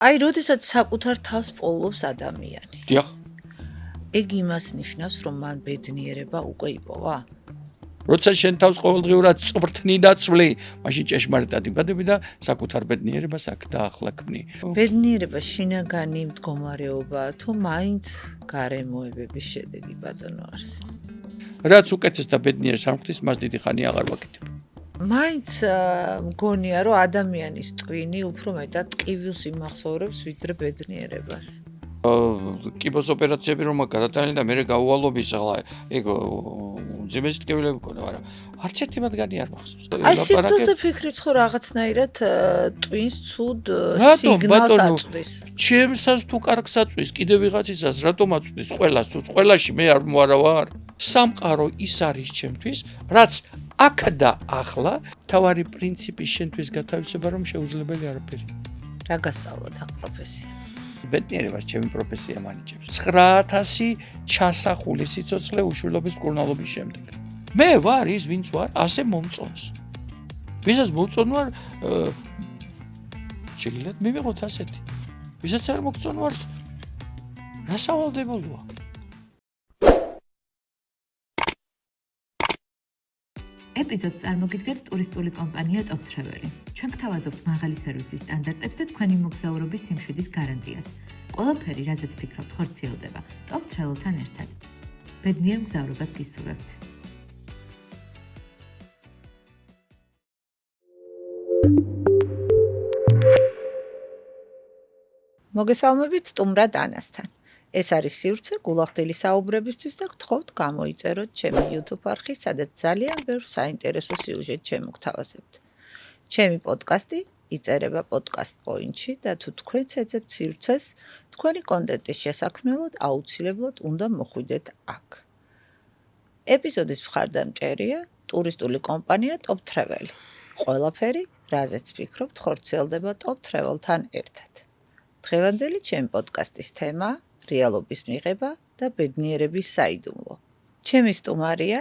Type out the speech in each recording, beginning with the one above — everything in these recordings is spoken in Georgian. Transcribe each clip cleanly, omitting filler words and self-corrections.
აი, როდესაც საკუთარ თავს პოულობს ადამიანი. დიახ. ეგ იმას ნიშნავს, რომ მან ბედნიერება უკვე იპოვა? როცა შენ თავს ყოველდღიურად წვრთნი და წვლი, მაშინ ჭეშმარიტად იბადები და საკუთარ ბედნიერებას აქ და ახლა ქმნი. ბედნიერება შინაგანი მდგომარეობა თუ მაინც გარემოებების შედეგი ბატონო არსი? რაც უკეთეს და ბედნიერს არ ხვდის, მას დიდი ხანი აღარ ვაკეთებ. მაინც მგონია, რომ ადამიანის ტვინი უფრო მეტად ტკივილს იმახსოვრებს, ვიდრე ბედნიერებას. კიბოს ოპერაციები რომ გადატანილი და მე გაუვალობის ახლა ეგ ძიმეს ტკივილები მქონდა, მაგრამ არც ერთი მათგანი არ მახსოვს. აი, სიკვდილზე ფიქრიც ხო რაღაცნაირად ტვინს ცუდ სიგნალს აწვდის. ჩემსაც თუ კარგს აწვის, კიდე ვიღაცისას რატომ აწვის ყველას, ყველაში მე არ ვარ. სამყარო ის არის ჩემთვის, რაც აქ და ახლა თავარი პრინციპი შენთვის გათავისება, რომ შეუძლებელი არაფერი. რა გასწავლოთ ამ პროფესიამ? ბედნიერებას ჩემი პროფესია მანიჭებს. 9000 ჩასახული სიცოცხლე უშვილობის მკურნალობის შემდეგ. მე ვარ ის, ვინც ვარ, ასე მომწონს. ვისაც მომწონ ვარ, შეგიძლიათ მივიღოთ ასეთი. ვისაც არ მოგწონ ვარ, რა სავალდებელოა? ეპიზოდს წარმოგიდგენთ ტურისტული კომპანია Top Travel. ჩვენ გთავაზობთ მაღალი სერვისის სტანდარტებს და თქვენი მოგზაურობის სიმშვიდის გარანტიას. ყველაფერი, რაზეც ფიქრობთ, ხორციელდება Top Travel-თან ერთად. ბედნიერ მგზავრობას გისურვებთ. მოგესალმებით სტუმრად ანასთან. ეს არის სივრცე გულახდელი საუბრებისთვის და გთხოვთ გამოიწეროთ ჩემი YouTube არხი, სადაც ძალიან ბევრ საინტერესო სიუჟეტ შემოგთავაზებთ. ჩემი პოდკასტი იწერება პოდკასტ პოინტში და თუ თქვენც ეძებთ სივრცეს, თქვენი კონტენტის შესაქმნელად აუცილებლად უნდა მოხვიდეთ აქ. ეპიზოდის მხარდამჭერია ტურისტული კომპანია Top Travel. ყველაფერი, რაზეც ფიქრობთ, ხორციელდება Top Travel-თან ერთად. დღევანდელი ჩემი პოდკასტის თემა რეალობის მიღება და ბედნიერების საიდუმლო. ჩემი სტუმარია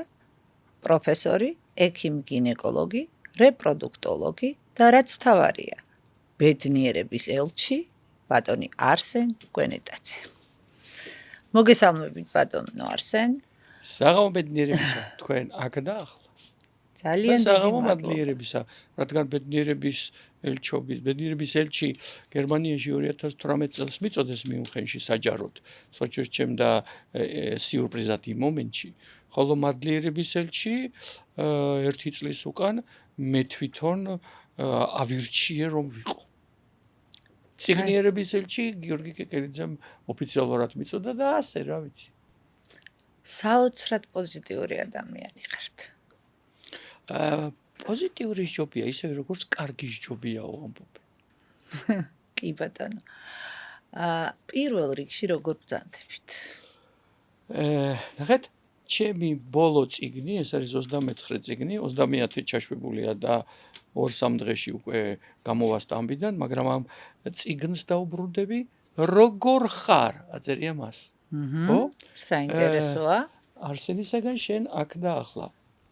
პროფესორი, ექიმ-გინეკოლოგი, რეპროდუქტოლოგი და რაც თავარია, ბედნიერების ელჩი, ბატონი არსენ გვენეტაძე. მოგესალმებით ბატონო არსენ. საღამო ბედნიერებისა, თქვენ აქ და ახლა. ძალიან საღამო მადლიერებისა, რადგან ბედნიერების ელჩი გერმანიაში 2018 წელს მიწოდეს მიუნხენში საჯაროდ, სოჩერჩემ და სიურპრიზად იმ მომენტში, ხოლო მადლიერების ელჩი ერთი წლის უკან მე თვითონ ავირჩიე რომ ვიყო. ციგნიერების ელჩი გიორგი კეკელიძემ ოფიციალურად მიწოდა და ასე რა ვიცი. საოცრად პოზიტიური ადამიანი ხართ. პოზიტიური ჯობია, ისევე როგორც კარგი ჯობიაო ამბობენ. კი ბატონო. პირველ რიგში როგორ ბრძანდებით? ნახეთ, ჩემი ბოლო წიგნი, ეს არის 29 წიგნი, 30 ჩაშვებულია და 2-3 დღეში უკვე გამოვა სტამბიდან, მაგრამ ამ წიგნს დაუბრუნდები, როგორ ხარ, აწერია მას. ხო? საინტერესოა. არსენისაგან შენ აქ და ახლა.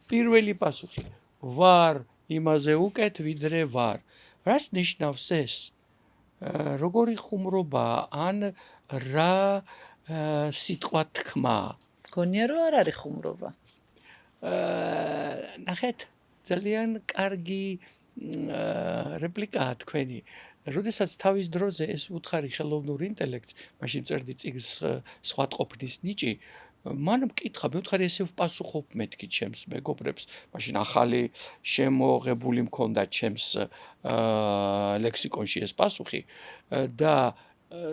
პირველი პასუხი, ვარ იმაზე უკეთ ვიდრე ვარ. რას ნიშნავს ეს? როგორი ხუმრობა ან რა სიტყვა თქმა? გონია რომ არ არის ხუმრობა. ნახეთ, ძალიან კარგი რეპლიკაა თქვენი. როდესაც თავის დროზე ეს უთხარი ხელოვნურ ინტელექტს, მაშინ წერდი წიგნს სხვა ყოფნის ნიჭი, მან მკითხა, მე ვთხარი ესე ვპასუხობ მეთქი ჩემს მეგობრებს, მაშინ ახალი შემოღებული მქონდა ჩემს ლექსიკონში ეს პასუხი და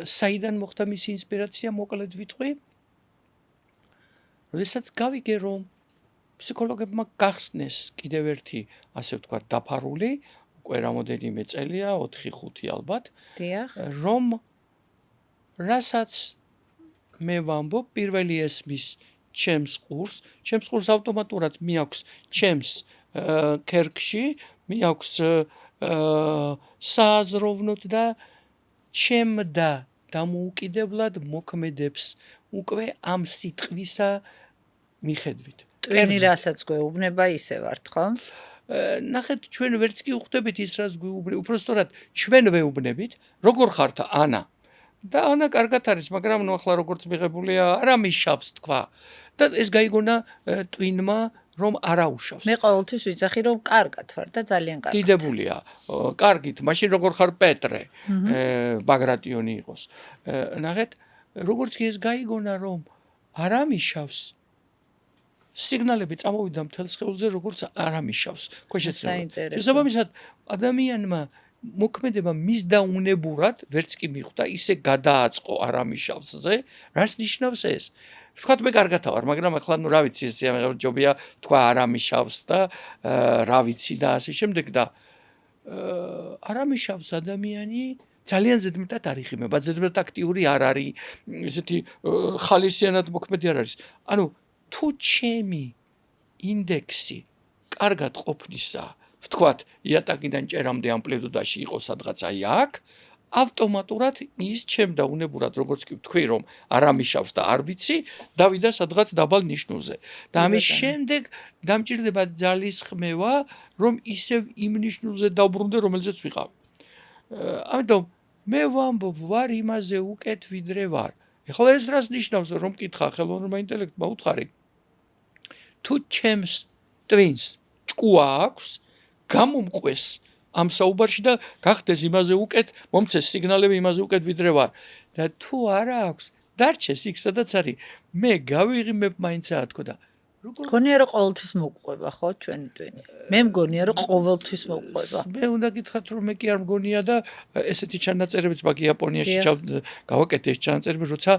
საიდან მოხდა მისი ინსპირაცია, მოკლედ ვიტყვი, როდესაც გავიგე რომ ფსიქოლოგებმა გახსნეს კიდევ ერთი, ასე ვთქვათ, დაფარული, უკვე რამოდენიმე წელია, 4-5 ალბათ, რომ რასაც მე ვამბობ, პირველი ესმის ჩემს ყურს ავტომატურად მიაქვს ჩემს ქერქში, მიაქვს სააზროვნოდ და ჩემდა დამოუკიდებლად მოქმედებს უკვე ამ სიტყვისა მიხედვით. ტვინი რასაც გვეუბნება ისე ვართ, ხო? ნახეთ ჩვენ ვერც კი უხდებით ის რაც გვიუბნებით, უпростоრად ჩვენ ვეუბნებით, როგორ ხართ ანა? და ანა კარგად არის, მაგრამ ნუ ახლა როგორც მიღებულია, არა მიშავს თქვა. და ეს გაიგონა ტვინმა რომ არა უშავს. მე ყოველთვის ვიცახი რომ კარგად ვარ და ძალიან კარგად. დიდებულია. კარგით, მაშინ როგორ ხარ პეტრე? ბაგრატიონი იყოს. ნახეთ, როგორც კი ეს გაიგონა რომ არა მიშავს. სიგნალები წამოვიდა მთელ სხეულზე როგორც არა მიშავს. საინტერესო. შესაბამისად ადამიანმა მოქმედება მის დაუნებურად ვერც კი მიხვდა ისე გადააწყო არა მიშავსზე, რას ნიშნავს ეს? ვთქვათ მე კარგად ვარ, მაგრამ ახლა ნუ რა ვიცი, ეს ჯობია თქვა არა მიშავს და რა ვიცი და ასე შემდეგ და არა მიშავს ადამიანი ძალიან ზედმეტად არ იხიმება, ზედმეტად აქტიური არ არის, ესეთი ხალისიანად მოქმედი არ არის. ანუ თუ ჩემი ინდექსი კარგად ყოფნისა, ვთქვათ, იატაკიდან ჭერამდე ამპლიტუდაში იყო სადღაც აი აქ, ავტომატურად ის ჩემ დაუნებურად, როგორც კი ვთქვი, რომ არ ამიშავს და არ ვიცი, დავიდა სადღაც დაბალ ნიშნულზე. და ამის შემდეგ დამჭირდება ძალისხმევა, რომ ისევ იმ ნიშნულზე დავბრუნდე, რომელზეც ვიყავი. ამიტომ მე ვამბობ, ვარ იმაზე უკეთ ვიდრე ვარ. ეხლა ეს რას ნიშნავს, რომ მკითხა ხელოვნურმა ინტელექტმა უთხარი. თუ ჩემს ტვინს ჭკუა აქვს, გამომყვეს ამ საუბარში და გახდეს იმაზე უკეთ, მომცეს სიგნალები იმაზე უკეთ ვიდრე ვარ. და თუ არა აქვს, დარჩეს იქ სადაც არის. მე გავიღიმებ მაინც ათქო და მგონია რომ ყოველთვის მოგყვება ხო ჩვენი ტვინი. მე მგონია რომ ყოველთვის მოგყვება. მე უნდა გითხრათ რომ მე კი არ მგონია და ესეთი ჩანაწერებიც მაგ იაპონიაში გავაკეთე ეს ჩანაწერები, როცა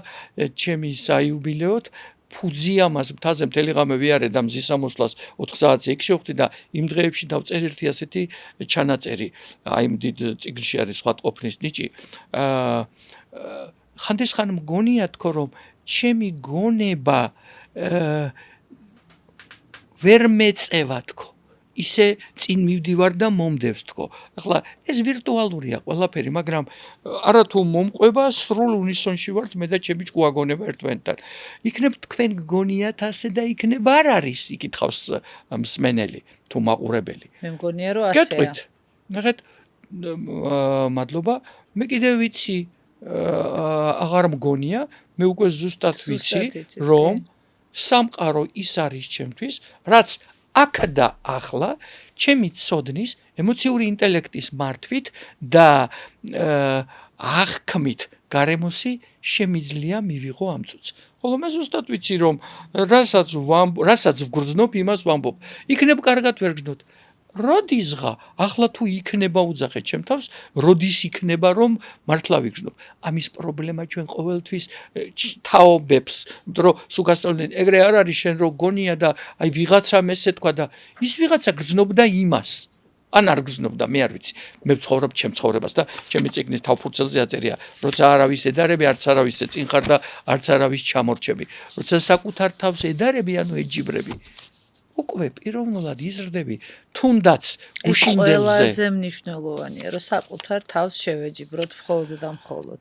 ჩემი საიუბილეოდ ფუძიამას მთაზე მთელი ღამე ვიარე და მზის ამოსვლას 4 საათზე იქ შევხვდი და იმ დღეებში დავწერე ერთი ასეთი ჩანაწერი. აი იმ დიდ წიგნში არის სხვა ყოფნის ნიჭი. ხანდესხან მგონია თქო რომ ჩემი გონება ვერ მეწევა თქო. ისე წინ მივდივარ და მომდევს თქო. ახლა ეს ვირტუალურია ყველაფერი, მაგრამ არა თუ მომყვება, სრულ უნისონში ვართ მე და ჩემი ჭკუა გონება ერთმანეთთან. იქნებ თქვენ გგონიათ ასე და იქნებ არ არის, იკითხავს მსმენელი თუ მაყურებელი. მე მგონია რომ ასეა. გეტყვით. ნახეთ, მადლობა. მე კიდევ ვიცი, აღარ მგონია, მე უკვე ზუსტად ვიცი, რომ სამყარო ის არის ჩემთვის, რაც აქ და ახლა ჩემი ცოდნის, ემოციური ინტელექტის მართვით და აღქმით გარემოსი შემიძლია მივიღო ამ წუთს. ხოლო მე ზუსტად ვიცი, რომ რასაც ვგრძნობ, იმას ვამბობ. იქნებ კარგად ვერ გრძნოთ. როდისღა, ახლა თუ იქნება უძახეთ ჩემ თავს, როდის იქნება რომ მართლა ვიგრძნობ. ამის პრობლემა ჩვენ ყოველთვის თაობებს, რომ სულ გასწავლდნენ, ეგრე არ არის შენ რო გონია და აი ვიღაცამ ესე თქვა და ის ვიღაცა გრძნობდა იმას. ან არ გრძნობდა, მე არ ვიცი. მე ვცხოვრობ ჩემ ცხოვრებას და ჩემი წიგნის თავფურცელზე აწერია, როცა არავის ედარები, არც არავის წინ ხარ და არც არავის ჩამორჩები. როცა საკუთარ თავს ედარები, ანუ ეჯიბრები. უკვე პიროვნულად იზრდები, თუნდაც გუშინდელზე. ყველაზე მნიშვნელოვანია, რომ საკუთარ თავს შევეჯიბროთ მხოლოდ და მხოლოდ.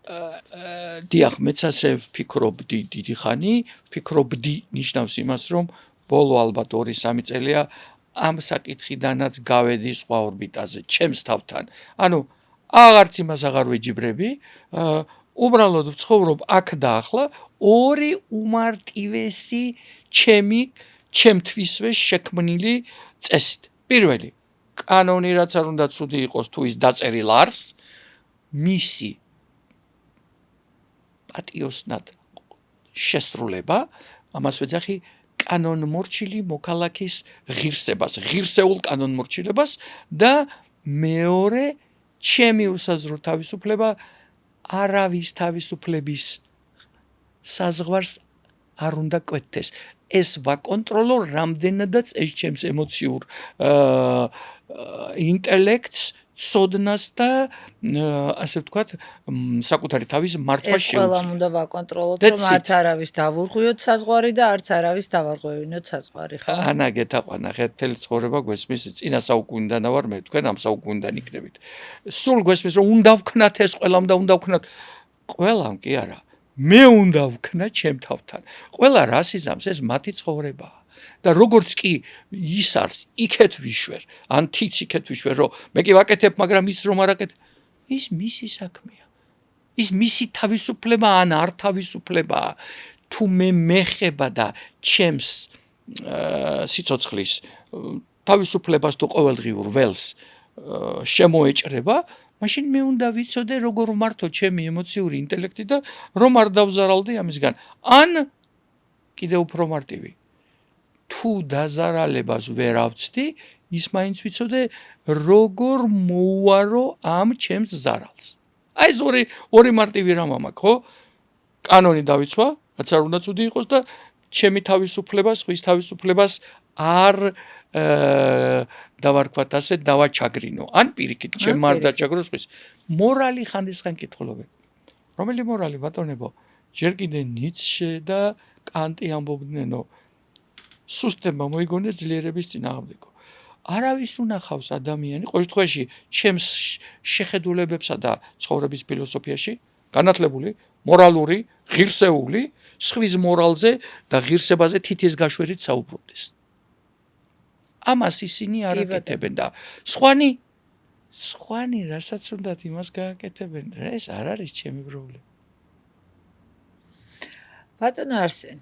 დიახ, მეც ასე ვფიქრობდი დიდი ხანი, ვფიქრობდი ნიშნავს იმას, რომ ბოლო ალბათ 2-3 წელია ამ საკითხიდანაც გავედი სხვა ორბიტაზე, ჩემს თავთან. ანუ აღარც იმას აღარ ვეჯიბრები, უბრალოდ ვცხოვრობ აქ და ახლა ორი უმარტივესი ჩემთვისვე შექმნილი წესით. პირველი, კანონი რაც არ უნდა ცუდი იყოს თუ ის დაწერილ არს, მისი პატიოსნად შესრულება, ამას ვეძახი კანონმორჩილი მოქალაქის ღირსებას, ღირსეულ კანონმორჩილებას და მეორე, ჩემი უსაზრო თავისუფლება არავის თავისუფლების საზღვარს არ უნდა კვეთდეს. ეს ვაკონტროლო რამდენადაც ეს ჩემს ემოციურ ინტელექტს, ცოდნას და ასე ვთქვათ, საკუთარი თავის მართვას ეს ყველამ უნდა ვაკონტროლოთ, რომ არც არავის დავურღვიოთ საზღვარი და არც არავის დავარღვევინოთ საზღვარი, ხო? ანა გეთაყვანა, ხეთ მთელი ცხოვრება გვესმის, წინა საუკუნიდან ვარ მე, თქვენ ამ საუკუნიდან იქნებით. სულ გვესმის, რომ უნდა ვქნათ ეს ყველამ და უნდა ვქნათ. ყველამ კი არა. მე უნდა ვქნა ჩემ თავთან. ყველა რას იზამს, ეს მათი ცხოვრებაა. და როგორც კი ის არის იქეთ ვიშვერ ან თიც იქეთ ვიშვერ რომ მე კი ვაკეთებ მაგრამ ის რომ არ აკეთებ ის მისი საქმეა ის მისი თავისუფლება ან არ თავისუფლებაა თუ მე მეხება და ჩემს სიცოცხლის თავისუფლებას თუ ყოველდღიურ ველს შემოეჭრება მაშინ მე უნდა ვიცოდე როგორ ვმართო ჩემი ემოციური ინტელექტი და რომ არ დავზარალდე ამისგან ან კიდევ უფრო მარტივი თუ დაზარალებას ვერ ავწდი ის მაინც ვიცოდე როგორ მოუარო ამ ჩემს ზარალს აი ეს ორი მარტივი რამ მაქვს ხო კანონი დავიცვა რაც არ უნდა ცუდი იყოს და ჩემი თავისუფლებას ხვის თავისუფლებას არ დავარქვათ ასე დავაჩაგრინო ან პირიქით ჩემ არ დაჩაგროს ხვის მორალი ხანდისხან კითხულობენ რომელი მორალი ბატონებო ჯერ კიდე ნიცშე და კანტი ამბობდნენო სუსტება მოიგონეს ძლიერების წინააღმდეგო არავის უნახავს ადამიანი ყოველ შემთხვევაში ჩემს შეხედულებებსა და ცხოვრების ფილოსოფიაში განათლებული მორალური ღირსეული სხვის მორალზე და ღირსებაზე თითის გაშვერით საუბრობდეს ამას ისინი არ აკეთებენ და სხვანი რასაც უნდათ იმას გააკეთებენ ეს არ არის ჩემი პრობლემა ბატონო არსენ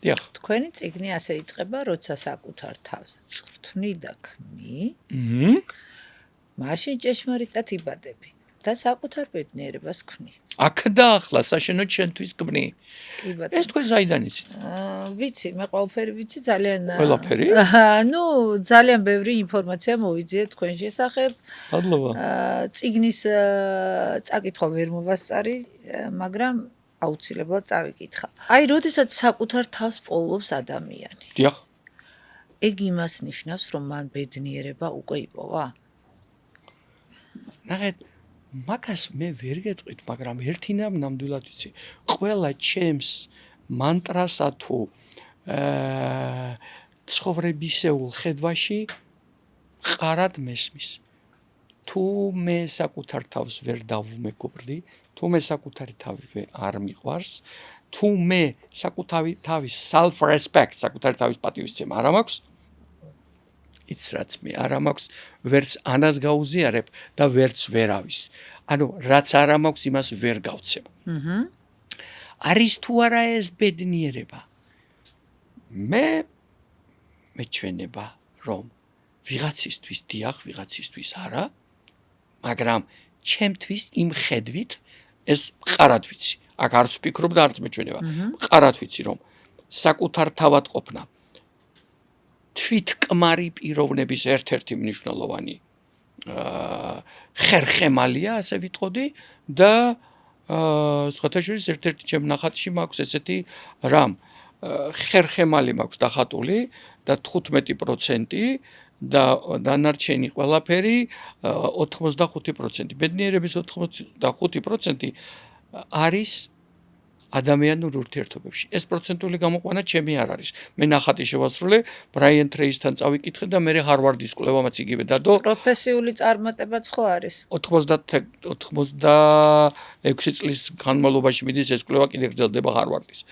დიახ თქვენი წიგნი ასე იწყება როცა საკუთარ თავს წვრთნი და ქმნი მაშინ ჭეშმარიტად იბადები და საკუთარ ბედნიერებას ქმნი აქ და ახლა საშენო ჩვენთვის ქმნი კი ბატონო ეს თქვენ საიდან იცით ვიცი მე ყველაფერი ვიცი ძალიან ყველაფერი ნუ ძალიან ბევრი ინფორმაცია მოვიძიე თქვენ შესახებ მადლობა წიგნის წაკითხვა ვერ მოვასწარი მაგრამ აუცილებლად წავიკითხა აი როდესაც საკუთარ თავს პოულობს ადამიანი დიახ ეგ იმას ნიშნავს რომ მან ბედნიერება უკვე იპოვა ნახეთ მაგას მე ვერ გეტყვით მაგრამ ერთი ნამდვილად ვიცი ყველა ჩემს მანტრასა თუ ცხოვრებისეულ ხედვაში ყარად მესმის თუ მე საკუთარ თავს ვერ დავუმეგობრდი თუ მე საკუთარი თავი არ მიყვარს თუ მე საკუთარი თავის self respect საკუთარი თავის პატივისცემა არ მაქვს იც რაც მე არ მაქვს ვერც ანას გაუზიარებ და ვერც ვერავის ანუ რაც არ მაქვს იმას ვერ გავცემ არის თუ არა ეს ბედნიერება მე მეჩვენება რომ ვიღაცისთვის დიახ ვიღაცისთვის არა მაგრამ ჩემთვის იმ ხედვით ეს ყარად ვიცი აქ არც ვფიქრობ და არც მეჩვენება ყარად ვიცი რომ საკუთარ თავად ყოფნა თვითკმარი პიროვნების ერთ-ერთი მნიშვნელოვანი ხერხემალია ასე ვიტყოდი და სხვათა შორის ერთ-ერთი ჩემ ნახატში მაქვს ესეთი რამ ხერხემალი მაქვს დახატული და 15% და დანარჩენი ყველაფერი 85%. ბედნიერების 85% არის ადამიანურ ურთიერთობებში. ეს პროცენტული გამოყვანა ჩემი არ არის. მე ნახატი შევასრულე, ბრაიან ტრეისთან წავიკითხე და მე ჰარვარდის კვლევამაც იგივე დადო. პროფესიული წარმატებაც ხო არის? 86 წლის განმავლობაში მიდის ეს კვლევა კიდე გრძელდება ჰარვარდის.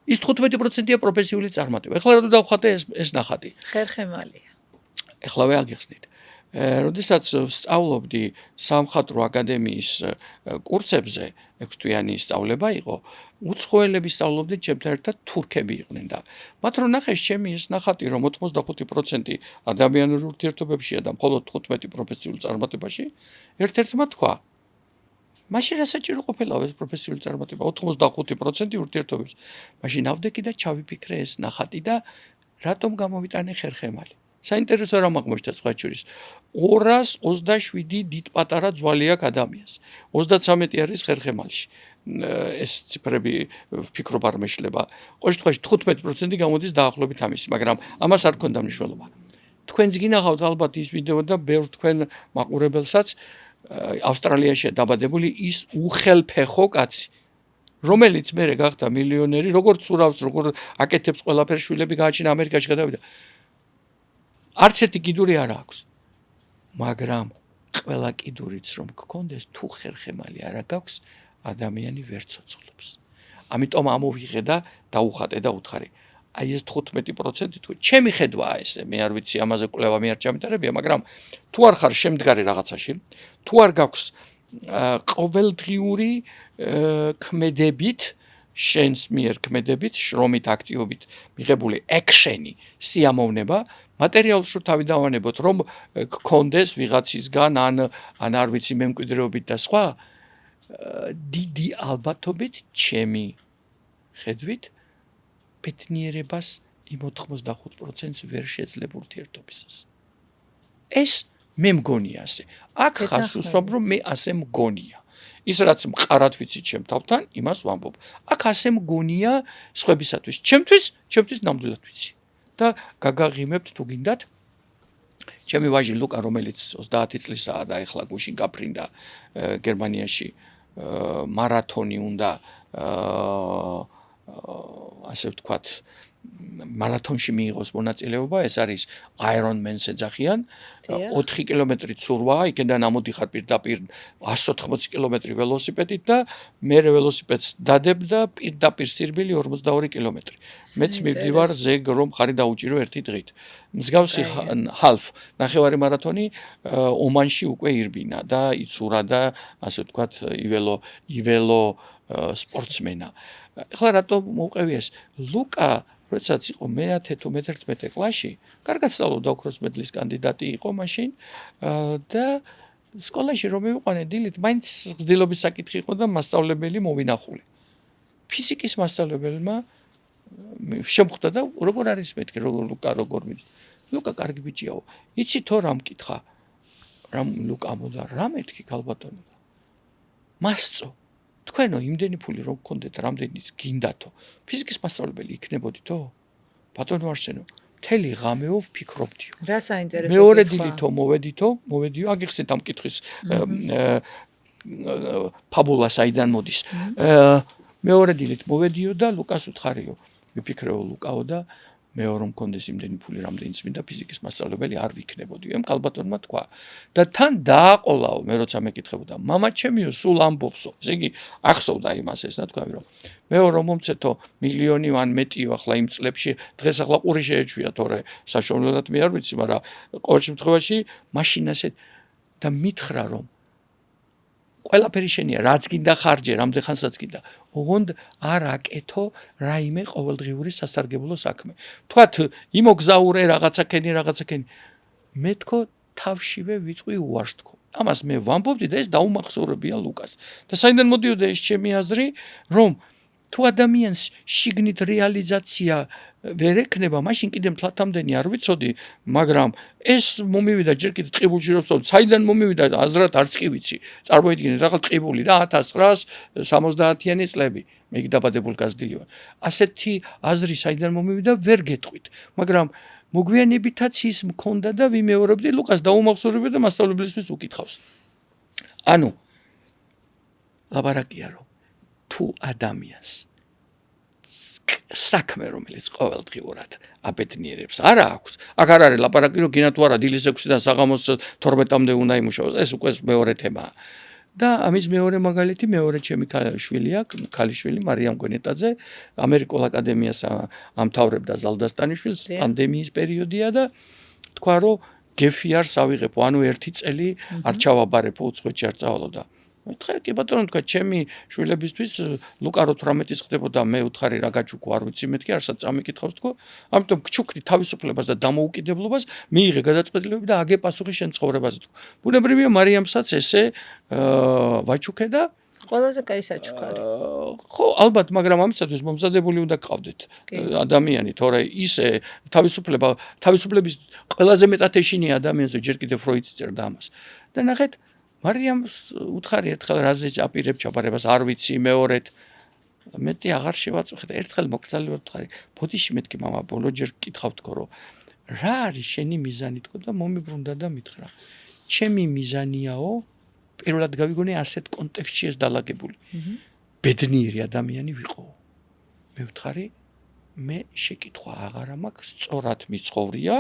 ის 15%-ია პროფესიული წარმატება. ეხლა რა დავხატე ეს ნახატი? ხერხემალია. ეხლავე აგიხსნით. როდესაც სწავლობდი სამხატვრო აკადემიის კურსებზე, 6 თვიანი სწავლება იყო, უცხოელები სწავლობდნენ ჩემთან ერთად თურქები იყვნენ და მათ რო ნახეს ჩემი ეს ნახატი რომ 85% ადამიანურ ურთიერთობებშია და მხოლოდ 15 პროფესიულ წარმატებაში, ერთ-ერთმა თქვა მაშინ რა საჭირო ყოფილა ეს პროფესიული წარმატება 85% ურთიერთობებს. მაშინ ავდექი და ჩავიფიქრე ეს ნახატი და რატომ გამოვიტანე ხერხემალი. საინტერესო რამ აღმოჩნდა სხვა შორის 227 დიდ პატარა ძვალი აქვს ადამიანს 33 არის ხერხემალში ეს ციფრები ვფიქრობ არ მეშლება ყოველ შემთხვევაში 15% გამოდის დაახლოებით ამის მაგრამ ამას არ ქონდა მნიშვნელობა თქვენს გინახავთ ალბათ ის ვიდეო და ბევრ თქვენ მაყურებელსაც ავსტრალიაშია დაბადებული ის უხელფეხო კაცი რომელიც მე გახდა მილიონერი როგორც ურავს როგორ აკეთებს ყველაფერს შვილები გააჩინა ამერიკაში გადავიდა არც ერთი კიდური არ აქვს. მაგრამ ყველა კიდურიც რომ გქონდეს თუ ხერხემალი არ აქვს, ადამიანი ვერ ცოცხლობს. ამიტომ ამოვიღე და დაუხატე და უთხარი. აი ეს 15% თქვი, ჩემი ხედვაა ესე, მე არ ვიცი ამაზე კვლევა მე არ ჩამიტარებია, მაგრამ თუ არ ხარ შემდგარი რაღაცაში, თუ არ გაქვს ყოველდღიური ქმედებით, შენს მიერ ქმედებით, შრომით, აქტივობით მიღებული action-ი, სიამოვნება, მატერიალს რო თავი დავანებოთ, რომ გქონდეს ვიღაცისგან ან არ ვიცი მემკვიდრეობით და სხვა, დიდი ალბათობით ჩემი ხედვით ბედნიერებას იმ 85%-ს ვერ შეძლებ ურთიერთობისას. ეს მე მგონია ასე. აქ ხარს უსვამ რომ მე ასე მგონია. ის რაც მყარად ვიცი ჩემ თავთან, იმას ვამბობ. აქ ასე მგონია სხვებისათვის. ჩემთვის ნამდვილად ვიცი. და გაგაღიმებთ თუ გინდათ ჩემი ვაჟი ლუკა, რომელიც 30 წლისაა და ეხლა გუშინ გაფრინდა გერმანიაში მარათონი უნდა ასე ვთქვათ მარათონში მიიღოს მონაწილეობა, ეს არის Ironman-ს ეძახიან, 4 კილომეტრი ცურვა, იქიდან ამოდიხარ პირდაპირ 180 კილომეტრი ველოსიპედით და მე ველოსიპედს დადებ და პირდაპირ სირბილი 42 კილომეტრი. მეც მივდივარ ზეგ რომ ხარი დაუჭირო ერთი დღით. მსგავსი half ნახევარი მარათონი ომანში უკვე ირბინა და იცურა და ასე ვთქვათ იველო სპორტსმენა. ეხლა რატო მოვყევი ეს? ლუკა როდესაც იყო მე-10 თუ მე-11 კლასში, კარგად სწავლობდა ოქროს მედლის კანდიდატი იყო მაშინ და სკოლაში რომ მივიყვანე დილით, მაინც გრძელობის საკითხი იყო და მასწავლებელი მოვინახული. ფიზიკის მასწავლებელმა შემხვდა და როგორ არის მეთქი, ლუკა როგორ მიდი? ლუკა კარგი ბიჭიაო. იცი თო რა მკითხა? ლუკა მოდა რა მეთქი ქალბატონო? მასწო თქვენო იმდენი ფული რომ გქონდეთ, რამდენიც გინდათო, ფიზიკის მასწავლებელი იქნებოდითო? ბატონო არსენო, მთელი ღამეო ვფიქრობდიო. რა საინტერესო მეორე დილითო მოვედიო, აგიხსენეთ ამ კითხვის ფაბულა საიდან მოდის. მეორე დილით მოვედიო და ლუკას უთხარიო. ვიფიქრეო ლუკაო და მეო რომ მქონდეს იმდენი ფული, რამდენიც მინდა ფიზიკის მასწავლებელი არ ვიქნებოდიო. ემ ქალბატონმა თქვა. და თან დააყოლაო, მე როცა მეკითხებოდა, მამა ჩემიო სულ ამბობსო. ესე იგი, ახსოვდა იმას ეს, თქვა რომ მეო რომ მომცეთო მილიონი ან მეტიო ახლა იმ წლებში, დღეს ახლა ყური შეეჩვია, თორე საშუალებლად მე არ ვიცი, მაგრამ ყოველ შემთხვევაში მაშინ ასე და მითხრა რომ ყველაფერი შენია, რაც გინდა ხარჯე, რამდენ ხანსაც გინდა. ოღონდ არ აკეთო რაიმე ყოველდღიური სასარგებლო საქმე. თქვათ, იმოგზაურე რაღაცაკენი. მე თქო თავშივე ვიტყვი უარს თქო. ამას მე ვამბობდი და ეს დაუმახსოვრებია ლუკას. და საიდან მოდიოდა ეს ჩემი აზრი, რომ თუ ადამიანს შიგნით რეალიზაცია ვერ ექნება, მაშინ კიდე მთლათამდენი არ ვიცოდი, მაგრამ ეს მომივიდა ჯერ კიდე ტყიბულში რომ ვსწავლობ, საიდან მომივიდა აზრად არც კი ვიცი. წარმოიდგინეთ რაღაც ტყიბული რა 1970-იანი წლები. მე იქ დაბადებულ გაზრდილი ვარ. ასეთი აზრი საიდან მომივიდა ვერ გეტყვით, მაგრამ მოგვიანებითაც ის მქონდა და ვიმეორებდი ლუკას დაუმახსოვრებდა და მასწავლებლისთვის უკითხავს. ანუ ლაბარაკია რომ თუ ადამიანს საქმე რომელიც ყოველდღიურად აბედნიერებს არა აქვს, აქ არ არის ლაპარაკი რომ გინა თუ არა დილის 6-დან საღამოს 12-მდე უნდა იმუშაოს, ეს უკვე მეორე თემაა. და ამის მეორე მაგალითი მეორე ჩემი შვილია, ქალიშვილი მარიამ გონეტაძე, ამერიკულ აკადემიას ამთავრებდა ზალდასტანიშვილს, პანდემიის პერიოდია და თქვა რომ გეფიარს ავიღებო, ანუ 1 წელი არ ჩავაბარებო უცხოეთში არ წავალო და მეთქე კი ბატონო თქვა ჩემი შვილებისთვის ლუკა რო 18-ის ხდებოდა მე უთხარი რა გაჩუქო არ ვიცი მეთქი არსაც წამიკითხავს თქო ამიტომ გჩუქნი თავისუფლებას და დამოუკიდებლობას მიიღე გადაწყვეტილებები და აგე პასუხი შენ ცხოვრებაზე თქო ბუნებრივია მარიამსაც ესე ვაჩუქე და ყველაზე კაი საჩუქარი ხო ალბათ მაგრამ ამისათვის მომზადებული უნდა გყავდეთ ადამიანი თორე ისე თავისუფლების ყველაზე მეტად ეშინია ადამიანზე ჯერ კიდევ ფროიდი წერდა ამას და ნახეთ მარიამს უთხარი ერთხელ რაზე აპირებ ჩაბარებას არ ვიცი მეორედ მეტი აღარ შევაწუხე და ერთხელ მოკრძალება ვთხარი ბოდიში მეთქი მამა ბოლო ჯერ კითხავ თქო რომ რა არის შენი მიზანი თქო და მომიბრუნდა და მითხრა ჩემი მიზანიაო პირველად გავიგონე ასეთ კონტექსტში ეს დალაგებული ბედნიერი ადამიანი ვიყო მე ვთხარი მე შეკითხვა აღარა მაქვს სწორად მიცხოვრია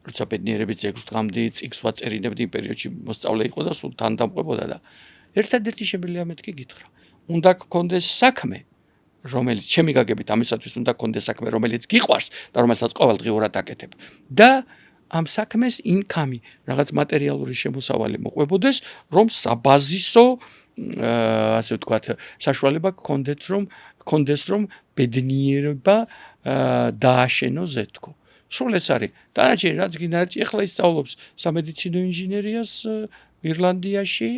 როცა ბედნიერების ძეგლს დღამდე წიგს ვაწერიდებდი იმ პერიოდში მოსწავლე იყო და სულ თან დამყვებოდა და ერთადერთი შემიძლია მეთქი გითხრა უნდა გქონდეს საქმე რომელიც ჩემი გაგებით ამისათვის უნდა კონდეს საქმე, რომელიც გიყვარს და რომელსაც ყოველდღიურად აკეთებ. და ამ საქმეს ინკამი, რაღაც მატერიალური შემოსავალი მოყვებოდეს, რომ საბაზისო ასე ვთქვათ, საშუალება გქონდეს რომ ბედნიერება დააშენოს ეთქო. სულ ეს არის. დანარჩენი რაც გინდა ეხლა ისწავლობს სამედიცინო ინჟინერიას ირლანდიაში.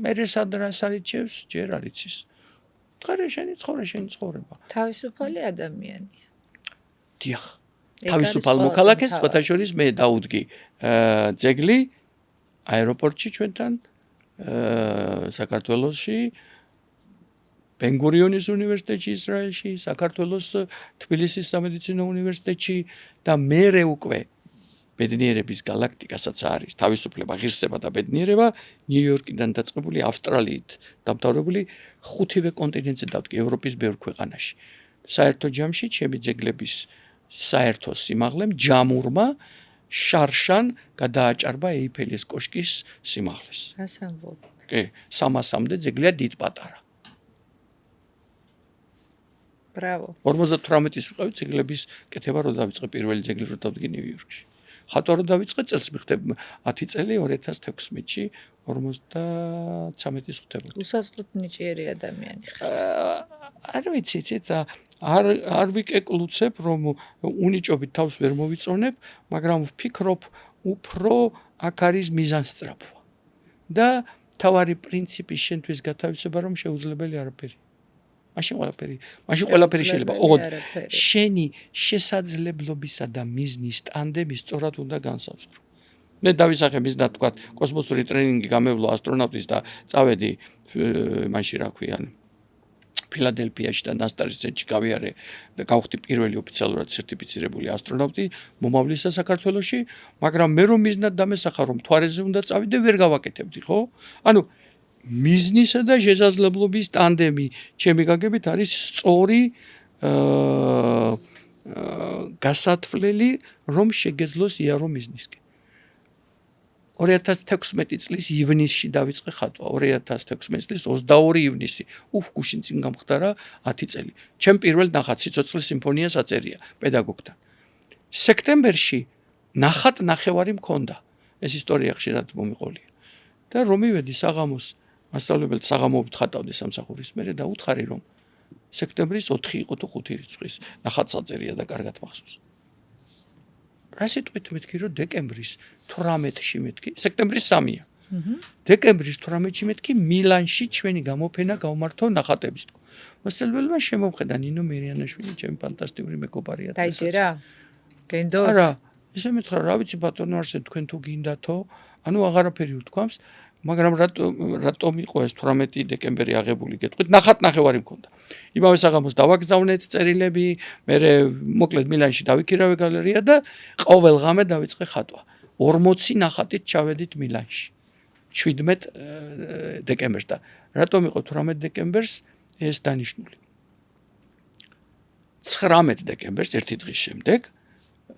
მე სადრას არიჩევს, ჯერ არიცის. ხარ შენი ცხოვრება. თავისუფალი ადამიანია. დიახ. თავისუფალ მოქალაქეს სხვათა შორის მე დაუდგი ძეგლი აეროპორტში ჩვენთან საქართველოში ბენ-გურიონის უნივერსიტეტში ისრაელში, საქართველოს თბილისის სამედიცინო უნივერსიტეტში და მერე უკვე ბედნიერების გალაქტიკასაც არის თავისუფლება, ღირსება და ბედნიერება ნიუ-იორკიდან დაწყებული ავსტრალიით დამთავრებული 5-ვე კონტინენტზე დავდგი ევროპის ბევრ ქვეყანაში. საერთო ჯამში ჩემი ძეგლების საერთო სიმაღლემ ჯამურმა შარშან გადააჭარბა ეიფელის კოშკის სიმაღლეს. რას ამბობ? კი, 300-მდე ძეგლია დიდ პატარა. ბრავო. 58-ის ვიყავი ძეგლების კეთება რო დავიწყე პირველი ძეგლი რო დავდგი ნიუ-იორკში. ხატვა რო დავიწყე წელს მიხდებ 10 წელი 2016-ში 53-ის ხდებოდა. უსაზღვროდ ნიჭიერი ადამიანი ხარ. არ ვიცი, არ ვიკეკლუცებ რომ უნიჭობით თავს ვერ მოვიწონებ, მაგრამ ვფიქრობ უფრო აქ არის მიზანსწრაფვა. და თავარი პრინციპი შენთვის გათავისება რომ შეუძლებელი არაფერი. მაშინ ყველაფერი შეიძლება. ოღონდ შენი შესაძლებლობისა და მიზნის ტანდემი სწორად უნდა განსაზღვრო. მე დავისახე მიზნად თქვა კოსმოსური ტრენინგი გამევლო ასტრონავტის და წავედი მაშინ რა ქვიან ფილადელფიაში და ნასტარის ცენტრში გავიარე და გავხდი პირველი ოფიციალურად სერტიფიცირებული ასტრონავტი მომავლისა საქართველოში, მაგრამ მე რომ მიზნად დამესახა რომ თვარეზე უნდა წავიდე ვერ გავაკეთებდი, ხო? ანუ მიზნისა და შესაძლებლობის ტანდემი ჩემი გაგებით არის სწორი გასათვლელი რომ შეგეძლოს იარო მიზნისკენ. 2016 წლის ივნისში დავიწყე ხატვა, 2016 წლის 22 ივნისი. გუშინ წინ გამხდარა 10 წელი. ჩემ პირველ ნახატ სიცოცხლის სიმფონიას აწერია პედაგოგთან. სექტემბერში ნახატ ნახევარი მქონდა. ეს ისტორია ხშირად მომიყოლია. და რომ მივედი საღამოს მასწავლებელს საღამოობით ხატავდი სამსახურის მერე და უთხარი რომ სექტემბრის 4 იყო თუ 5 რიცხვის ნახატს აწერია და კარგად მახსოვს. რა სიტყვით მეთქი რომ დეკემბრის 18-ში მეთქი, სექტემბრის 3-ია. დეკემბრის 18-ში მეთქი მილანში ჩვენი გამოფენა გავმართო ნახატების. მასწავლებელმა შემოვხედა ნინო მერიანაშვილი, ჩემი ფანტასტიკური მეგობარია. დაიჯერა? გენდოთ? არა, ესე მეთხრა, რა ვიცი ბატონო არსენ თქვენ თუ გინდათო, ანუ აღარაფერი უთქვამს, მაგრამ რატომ იყო ეს 18 დეკემბერი აღებული გეტყვით, ნახატ ნახევარი მქონდა. იმავე საღამოს დავაგზავნეთ წერილები, მე მოკლედ მილანში დავიქირავე გალერეა და ყოველ ღამე დავიწყე ხატვა. 40 ნახატით ჩავედით მილანში. 17 დეკემბერს და რატომ იყო 18 დეკემბერს ეს დანიშნული. 19 დეკემბერს ერთი დღის შემდეგ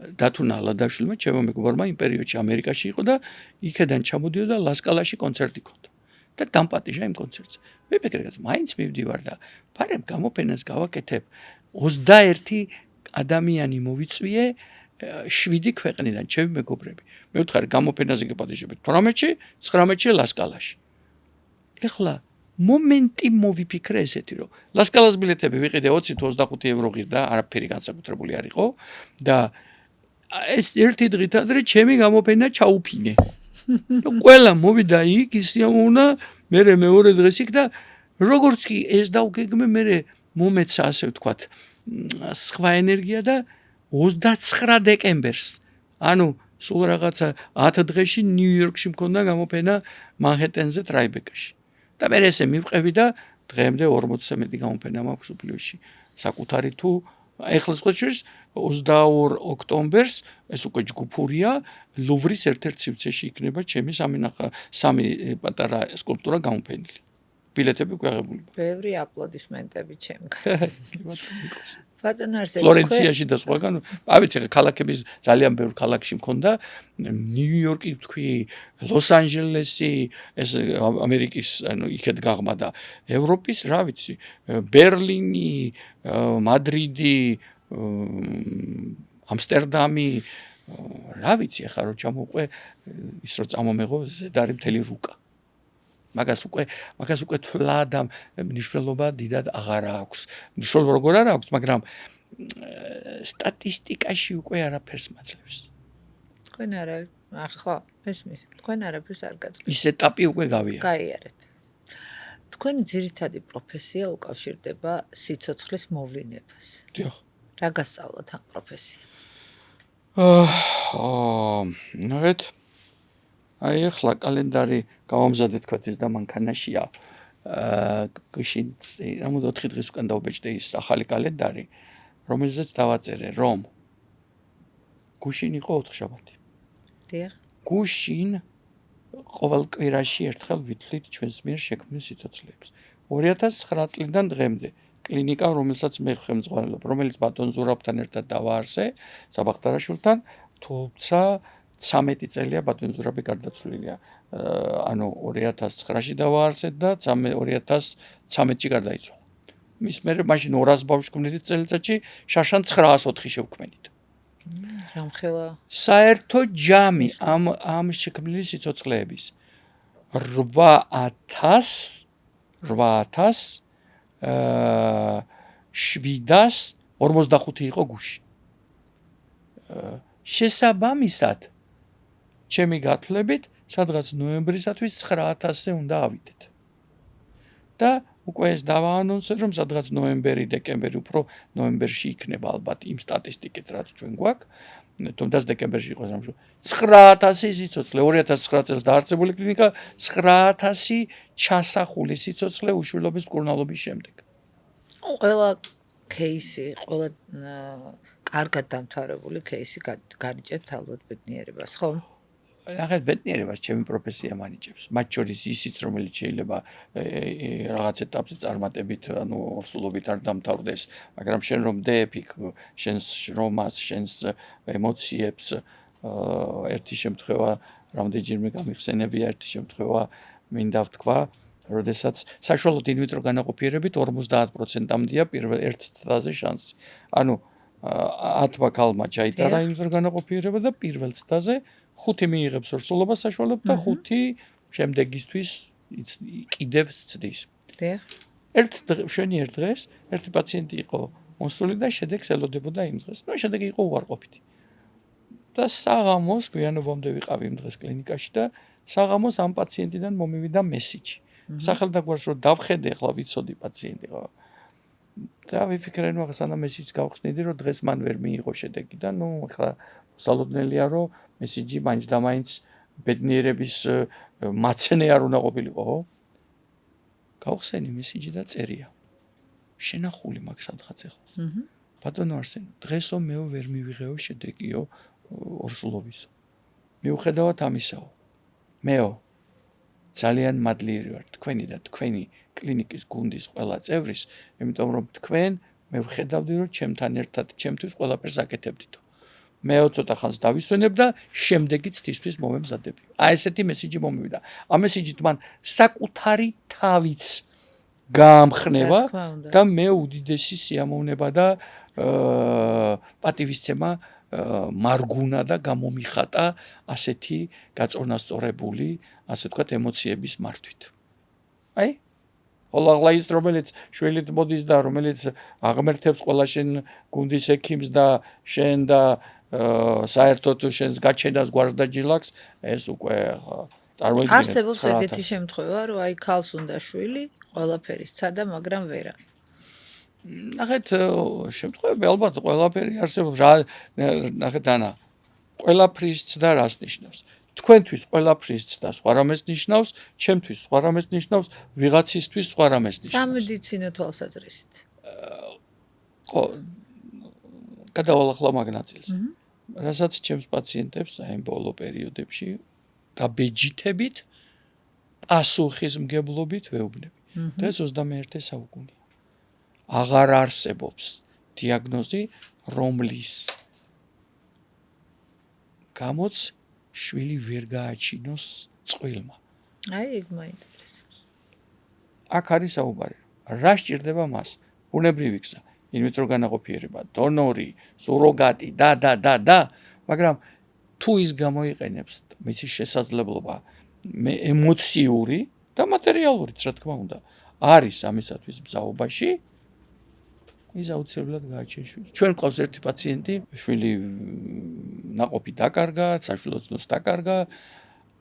დათუნა ალადაშვილმა ჩემო მეგობარმა იმ პერიოდში ამერიკაში იყო და იქედან ჩამოდიოდა ლასკალაში კონცერტი ჰქონდა. და დამპატიჟა იმ კონცერტზე. მე მეკრეგაც მაინც მივდივარ და ფარემ გამოფენას გავაკეთებ 21 ადამიანი მოვიწვიე 7 ქვეყნიდან ჩემი მეგობრები. მე ვთხარი გამოფენაზე გეპატიჟებით 18-ში, 19-ში ლასკალაში. ეხლა მომენტი მოვიფიქრე ესეთი რომ ლასკალას ბილეთები ვიყიდე 20 თუ 25 евро ღირდა, არაფერი განსაკუთრებული არ იყო და ეს ერთი დღით ადრე ჩემი გამოფენა ჩაუფინე. ყველა მოვიდა იქ ისიამოვნა, მე მეორე დღეს იქ და როგორც კი ეს დავგეგმე, მე მომეცა ასე ვთქვათ სხვა ენერგია და 29 დეკემბერს. ანუ სულ რაღაცა 10 დღეში ნიუ-იორკში მქონდა გამოფენა მანჰეტენზე ტრაიბეკაში. და მე ესე მივყევი და დღემდე 40-ზე მეტი გამოფენა მაქვს უფლიოში. საკუთარი თუ ეხლა სხვაშორის 22 ოქტომბერს ეს უკვე ჯგუფურია ლუვრის ერთ-ერთ სივრცეში იქნება ჩემი სამი პატარა სკულპტურა გამოფენილი. ბილეთები უკვე აღებული. ბევრი აპლოდისმენტები ჩემგან. ბატონო არსენ ფლორენციაში და სხვაგან, ავიცი ქალაქების ძალიან ბევრ ქალაქში მქონდა ნიუ-იორკი თქვი, ლოს-ანჯელესი, ეს ამერიკის, ანუ იქეთ გაღმადა, ევროპის, რა ვიცი, ბერლინი, მადრიდი, ამსტერდამი, რა ვიცი, ახლა რო ჩამოვყვე, ის რო წამომეღო, ზედარი მთელი რუკა. მაგას უკვე თვლად ამ მნიშვნელობა დიდად აღარ აქვს. მნიშვნელობა როგორ არ აქვს, მაგრამ სტატისტიკაში უკვე არაფერს მაძლევს. თქვენ არა ხო ესმის თქვენ არაფერს არ გაძლევთ. ის ეტაპი უკვე გავიარეთ. გაიარეთ. თქვენი ძირითადი პროფესია უკავშირდება სიცოცხლის მოვლენებას. დიახ. რა გასწავლოთ ამ პროფესიამ? ნახეთ. აი ახლა კალენდარი გავამზადე თქვათ ის და მანქანაშია. გუშინ ამ 4 დღის უკან დავბეჭდე ის ახალი კალენდარი, რომელზეც დავაწერე, რომ გუშინ იყო 4 შაბათი. დიახ. გუშინ ყოველ კვირაში ერთხელ ვითვლით ჩვენს მიერ შექმნილ სიცოცხლეებს. 2009 წლიდან დღემდე კლინიკა, რომელსაც მე ხელმძღვანელობ, რომელიც ბატონ ზურაბთან ერთად დავაარსე, საბახტარაშვილთან, თუმცა 13 წელია ბატონ ზურაბი გარდაცვლილია. ანუ 2009-ში დავაარსე და 2013-ში გარდაიცვალა. მის მერე მაშინ 200 ბავშვს გვქონდით წელიწადში, შაშან 904 შევქმნით. რამხელა საერთო ჯამი ამ შექმნილი სიცოცხლეების 8745 იყო გუშინ. შესაბამისად, ჩემი გათვლებით, სადღაც ნოემბრისათვის 9000-ზე უნდა ავიდეთ. და უკვე ეს დავაანონსე, რომ სადღაც ნოემბერი, დეკემბერი, უფრო ნოემბერში იქნება ალბათ იმ სტატისტიკით, რაც ჩვენ გვაქვს. თუნდაც დეკემბერში იყოს რამე 9000 სიცოცხლე, 2009 წელს დაარსებული კლინიკა, 9000 ჩასახული სიცოცხლე უშვილობის მკურნალობის შემდეგ. ყველა кейსი, ყველა კარგად დამთავრებული кейსი განიჭებთ ალბათ ბედნიერებას, ხო? ახლა ბედნიერებას ჩემი პროფესია მანიჭებს. მათ შორის ისიც, რომელიც შეიძლება რაღაც ეტაპზე წარმატებით, ანუ ორსულობით არ დამთავრდეს, მაგრამ შენ რომ დეეფიქ, შენს შრომას, შენს ემოციებს, ერთი შემთხვევა რამდენჯერმე გამიხსენებია, ერთი შემთხვევა მინდა ვთქვა, როდესაც საშუალოდ ინვიტრო განაყოფიერებით 50%-მდეა პირველ ერთ წლაზე შანსი. ანუ 10 ქალმა ჩაიტარა ინვიტრო განაყოფიერება და პირველ წლაზე 5 მიიღებს ორსულობას საშუალოდ და 5 შემდეგისთვის კიდევ ცდის. დიახ. ერთ დღეს ერთი პაციენტი იყო მოსული და შედეგს ელოდებოდა იმ დღეს. ნუ შედეგი იყო უარყოფითი. და საღამოს გვიანობამდე ვიყავი იმ დღეს კლინიკაში და საღამოს ამ პაციენტიდან მომივიდა მესიჯი. სახელდაგვარს რომ დავხედე, ახლა ვიცოდი პაციენტი ხო. და ვიფიქრე, ნუ ახლა სანამ მესიჯს გავხსნიდი, რომ დღეს მან ვერ მიიღო შედეგი და ნუ ახლა სალოდნელია, რომ მესიჯი მაინც და მაინც ბედნიერების მაცენე არ უნდა ყოფილიყო, ხო? გავხსენი მესიჯი და წერია. შენახული მაქვს სადღაც ახლა. ბატონო არსენ, დღესო მეო ვერ მივიღეო შედეგიო ორსულობისო. მიუხედავად ამისაო. მეო ძალიან მადლიერი ვარ თქვენი და თქვენი კლინიკის გუნდის ყველა წევრის, იმიტომ რომ თქვენ მე ვხედავდი რომ ჩემთან ერთად ჩემთვის ყველაფერს აკეთებდითო. მეო ცოტა ხანს დავისვენებ და შემდეგიც თისთვის მომემზადები. აი ესეთი მესიჯი მომივიდა. ამ მესიჯით მან საკუთარი თავიც გაამხნევა და მე უდიდესი სიამოვნება და პატივისცემა მარგუნა და გამომიხატა ასეთი გაწონასწორებული, ასე ვთქვათ, ემოციების მართვით. აი, ხოლო ის რომელიც შვილით მოდის და რომელიც აღმერთებს ყველა შენ გუნდის ექიმს და შენ და საერთოდ შენს გაჩენას გვარს და ჯილაკს, ეს უკვე წარმოიდგინეთ. არსებობს ეგეთი შემთხვევა, რომ აი ქალს უნდა შვილი, ყველაფერი სცადა, მაგრამ ვერა. ნახეთ, შემთხვევები ალბათ ყველაფერი არსებობს. ნახეთ ანა, ყველაფრის ცდა რას ნიშნავს? თქვენთვის ყველაფრის ცდა სხვა რამეს ნიშნავს, ჩემთვის სხვა რამეს ნიშნავს, ვიღაცისთვის სხვა რამეს ნიშნავს. სამედიცინო თვალსაზრისით. ხო, გადავალახლა მაგ ნაწილს. რასაც ჩემს პაციენტებს აი ბოლო პერიოდებში დაბეჯითებით, პასუხისმგებლობით ვეუბნები. და ეს 21 საუკუნეა. აღარ არსებობს დიაგნოზი, რომლის გამოც შვილი ვერ გააჩინოს წყვილმა. აი ეგ მაინტერესებს. აქ არის საუბარი. რა სჭირდება მას? ბუნებრივი გზა, ინვიტრო განაყოფიერება, დონორი, სუროგატი და, მაგრამ თუ ის გამოიყენებს მისი შესაძლებლობა ემოციური და მატერიალურიც, რა თქმა უნდა, არის ამისათვის მზაობაში, ის აუცილებლად გააჩენს შვილს. ჩვენ ყავს ერთი პაციენტი, შვილი ნაყოფი დაკარგა, საშვილოსნოს დაკარგა.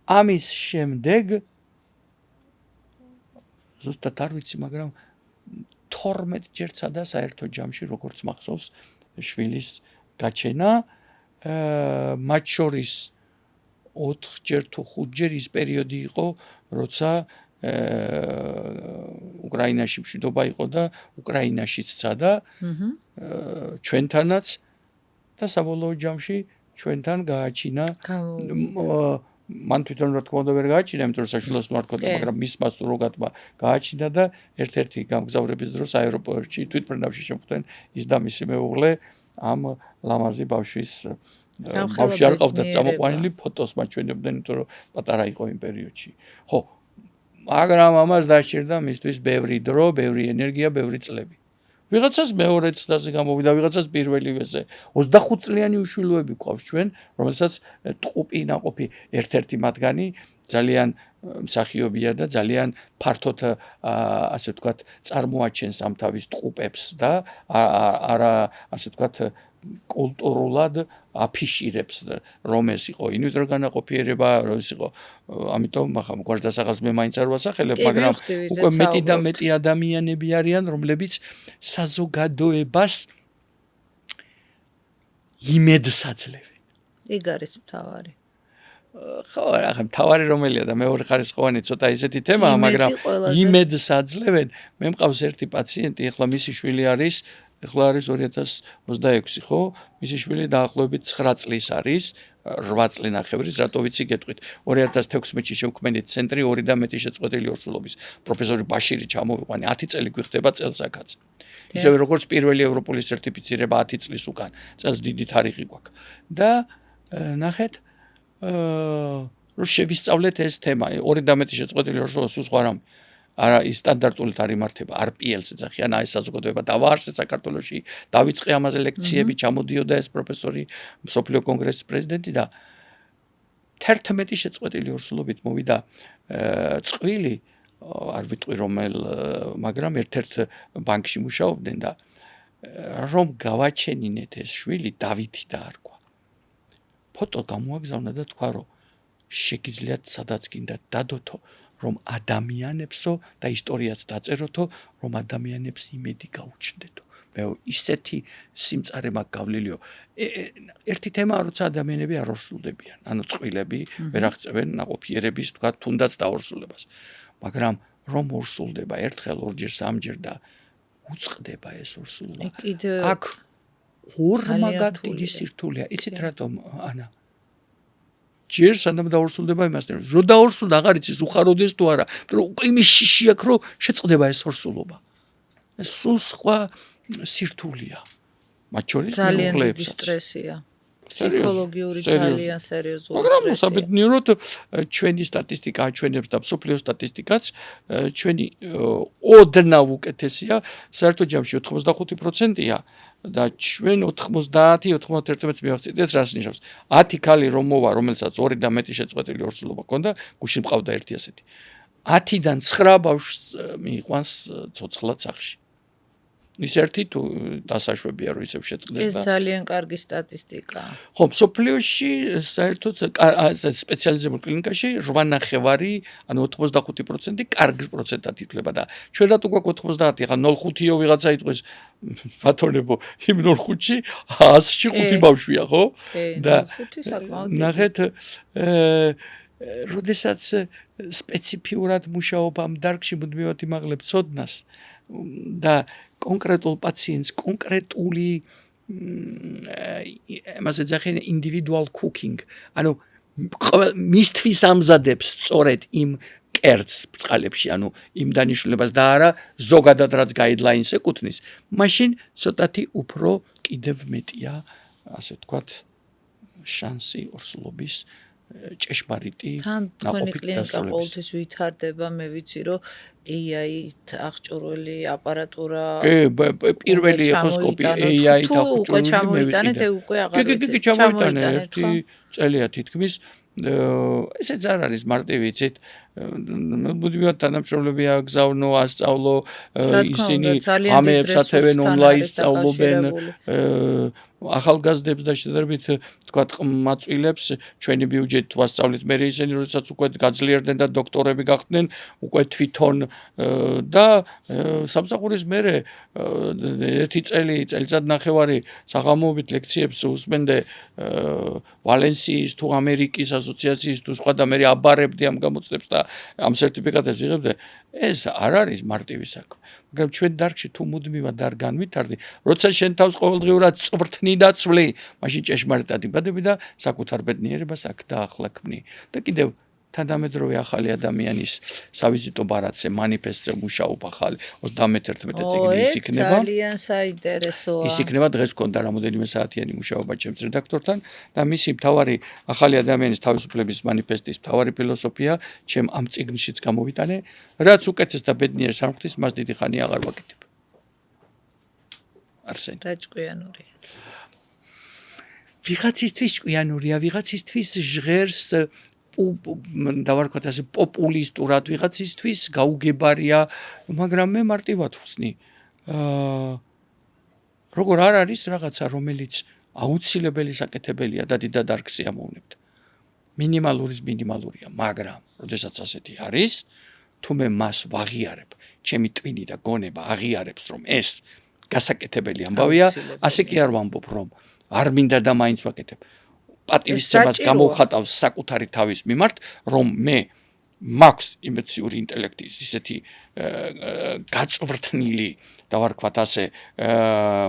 ამის შემდეგ ზუსტად არ ვიცი, მაგრამ 12 ჯერცა და საერთო ჯამში როგორც მახსოვს შვილის გაჩენა, მათ შორის 4 ჯერ თუ 5 ჯერ ის პერიოდი იყო, როცა უკრაინაში მშვიდობა იყო და უკრაინაშიც ცადა ჩვენთანაც და საბოლოო ჯამში ჩვენთან გააჩინა მან თვითონ რა თქმა უნდა ვერ გააჩინა, იმიტომ რომ საშვილოსნო არ ქონდა, მაგრამ მისმა სუროგატმა გააჩინა და ერთ-ერთი გამგზავრების დროს აეროპორტში თვითმფრინავში შემხვდნენ ის და მისი მეუღლე ამ ლამაზი ბავშვის ბავშვი არ ყავდა წამოყვანილი ფოტოს მაჩვენებდნენ, იმიტომ რომ პატარა იყო იმ პერიოდში. ხო, მაგრამ ამას დასჭირდა მისთვის ბევრი დრო, ბევრი ენერგია, ბევრი წლები. ვიღაცას მეორე წლაზე გამოვიდა, ვიღაცას პირველივეზე. 25 წლიანი უშვილოები გვყავს ჩვენ, რომელსაც ტყუპი ნაყოფი ერთ-ერთი მათგანი ძალიან მსახიობია და ძალიან ფართოდ ასე ვთქვათ წარმოაჩენს ამ თავის ტყუპებს და არა ასე ვთქვათ კულტურულად აფიშირებს, რომ ეს იყო ინვიტრო განაყოფიერება, რომ ეს იყო, ამიტომ ახლა გვარდასახელს მე მაინც არ ვასახელებ, მაგრამ უკვე მეტი და მეტი ადამიანები არიან, რომლებიც საზოგადოებას იმედს აძლევენ. ეგ არის მთავარი. ხო, ახლა მთავარი რომელია და მეორე ხარისხოვანი ცოტა ისეთი თემაა, მაგრამ იმედს აძლევენ. მე მყავს ერთი პაციენტი, ახლა მისი შვილი არის 2026, ხო? მისი შვილი დაახლოებით 9 წლის არის, 8 წლინახევრის, რატო ვიცი გეტყვით. 2016-ში შევქმნით ცენტრი 2 და მეტი შეწყვეტილი ორსულობის. პროფესორი ბაშირი ჩამოვიყვანი, 10 წელი გვიხდება წელსაკაც. ისევე როგორც პირველი ევროპული სერტიფიცირება 10 წლის უკან. წელს დიდი თარიღი გვაქვს. და ნახეთ, რომ შევისწავლეთ ეს თემა, 2 და მეტი შეწყვეტილი ორსულობის სულ სხვა რამე. არა ის სტანდარტულად არ იმართება, RPL-ს ეძახიან, აი საზოგადოება დავაარსეს საქართველოში, დავიწყე ამაზე ლექციები, ჩამოდიოდა ეს პროფესორი, მსოფლიო კონგრესის პრეზიდენტი და 11 შეწყვეტილი ორსულობით მოვიდა წყვილი, არ ვიტყვი რომელ, მაგრამ ერთ-ერთ ბანკში მუშაობდნენ და რომ გავაჩენინეთ ეს შვილი, დავითი დაარქვა. ფოტო გამოაგზავნა და თქვა, რომ შეგიძლიათ სადაც გინდა დადოთო, რომ ადამიანებსო და ისტორიაც დაწეროთო, რომ ადამიანებს იმედი გაუჩნდეთო. მე ისეთი სიმწარე მაქვს გავლელიო. ერთი თემაა, როცა ადამიანები არ ორსულდებიან, ანუ წყვილები ვერ აღწევენ ნაყოფიერების, თქვა, თუნდაც დაორსულებას. მაგრამ რომ ორსულდება ერთხელ, ორჯერ, სამჯერ და უწყდება ეს ორსულობა. აქ ორმაგად დიდი სირთულეა. იცით რატომ, ანა? ჯერ სანამ დაორსულდება იმასთან, რომ დაორსულდა აღარ იცის უხაროდეს თუ არა, მაგრამ უკვე იმის შიში აქვს, რომ შეწყდება ეს ორსულობა. ეს სულ სხვა სირთულეა. მათ შორის ძალიან დიდი სტრესია. ფსიქოლოგიური ძალიან სერიოზული სტრესი. მაგრამ საბედნიეროდ ჩვენი სტატისტიკა აჩვენებს და მსოფლიო სტატისტიკაც ჩვენი ოდნავ უკეთესია, საერთო ჯამში 85%-ია და ჩვენ 90-91 მივახცეთ. ეს რას ნიშნავს? 10 ქალი რომ მოვა, რომელსაც 2 და მეტი შეწყვეტილი ორსულობა ჰქონდა, გუშინ მყავდა ერთი ასეთი. 10-დან 9 ბავშვს მიიყვანს ცოცხლად სახლში. ის ერთი თუ დასაშვებია, რომ ისევ შეწყდეს და ეს ძალიან კარგი სტატისტიკაა. ხო, მსოფლიოში საერთოდ სპეციალიზებულ კლინიკაში 8.5, ანუ 85% კარგ პროცენტად ითვლება და ჩვენ რატო გვაქვს 90, ახლა 0.5-ო ვიღაცა იტყვის ბატონებო, იმ 0.5-ში 100-ში 5 ბავშვია, ხო? და 5 საკმაოდ. ნახეთ, როდესაც სპეციფიურად მუშაობ ამ დარგში მუდმივად იმაღლებ ცოდნას და კონკრეტულ პაციენტს კონკრეტული მასე ძახენ individual cooking, ანუ მისთვის ამზადებს სწორედ იმ კერძს ბწყალებში, ანუ იმ დანიშნულებას და არა ზოგადად რაც guidelines ეკუთვნის, მაშინ ცოტათი უფრო კიდევ მეტია, ასე ვთქვათ, შანსი ორსულობის ჭეშმარიტი თან თქვენი ნაყოფით კლინიკა დასრულების. ყოველთვის ვითარდება, მე ვიცი რომ AI-ით აღჭურვილი აპარატურა პირველი ეხოსკოპი AI-ით აღჭურვილი მე ჩამოიტანეთ, ვიყიდე. უკვე აღარ კი, ჩამოიტანე ერთი წელია თითქმის. ესეც არ არის მარტივი, იცით, მუდმივად თანამშრომლები აგზავნო, ასწავლო, ისინი ღამეებს ათევენ ონლაინ სწავლობენ, ახალგაზრდებს და შედარებით თქვათ ყმაწვილებს ჩვენი ბიუჯეტით ვასწავლით, მე ისინი როდესაც უკვე გაძლიერდნენ და დოქტორები გახდნენ, უკვე თვითონ და სამსახურის მერე ერთი წელიწად ნახევარი საღამოობით ლექციებს უსმენდე ვალენსიის თუ ამერიკის ასოციაციის თუ სხვა და მე აბარებდი ამ გამოცდებს და ამ სერტიფიკატებს ვიღებდი, ეს არ არის მარტივი საქმე. მაგრამ ჩვენ დარგში თუ მუდმივად არ განვითარდი, როცა შენ თავს ყოველდღიურად წვრთნი და ცვლი, მაშინ ჭეშმარიტად იბადები და საკუთარ ბედნიერებას აქ დაახლა ქმნი. და კიდევ თანამედროვე ახალი ადამიანის სავიზიტო ბარათზე მანიფესტზე მუშაობ ახალი 31 წიგნი ის იქნება. ძალიან საინტერესოა. ის იქნება დღეს გქონდა რამოდენიმე საათიანი მუშაობა ჩემს რედაქტორთან და მისი მთავარი ახალი ადამიანის თავისუფლების მანიფესტის მთავარი ფილოსოფია ჩემ ამ წიგნშიც გამოვიტანე, რაც უკეთეს და ბედნიერ სამყაროს მას დიდი ხანი აღარ ვაკეთებ. არსენ. რა ჭკვიანურია. ვიღაცისთვის ჭკვიანურია, ვიღაცისთვის ჟღერს დავარქვათ ასე პოპულისტურად, ვიღაცისთვის გაუგებარია, მაგრამ მე მარტივად ვხსნი. როგორ არ არის რაღაცა, რომელიც აუცილებელი საკეთებელია და დიდად არ გსიამოვნებთ. მინიმალურის მინიმალურია, მაგრამ როდესაც ასეთი არის, თუ მე მას ვაღიარებ, ჩემი ტვინი და გონება აღიარებს, რომ ეს გასაკეთებელი ამბავია, ასე კი არ ვამბობ, რომ არ მინდა და მაინც ვაკეთებ. პატივისცემას გამოვხატავს საკუთარი თავის მიმართ, რომ მე მაქვს იმეციური ინტელექტის ისეთი გაწვრთნილი და ვარქვათ ასე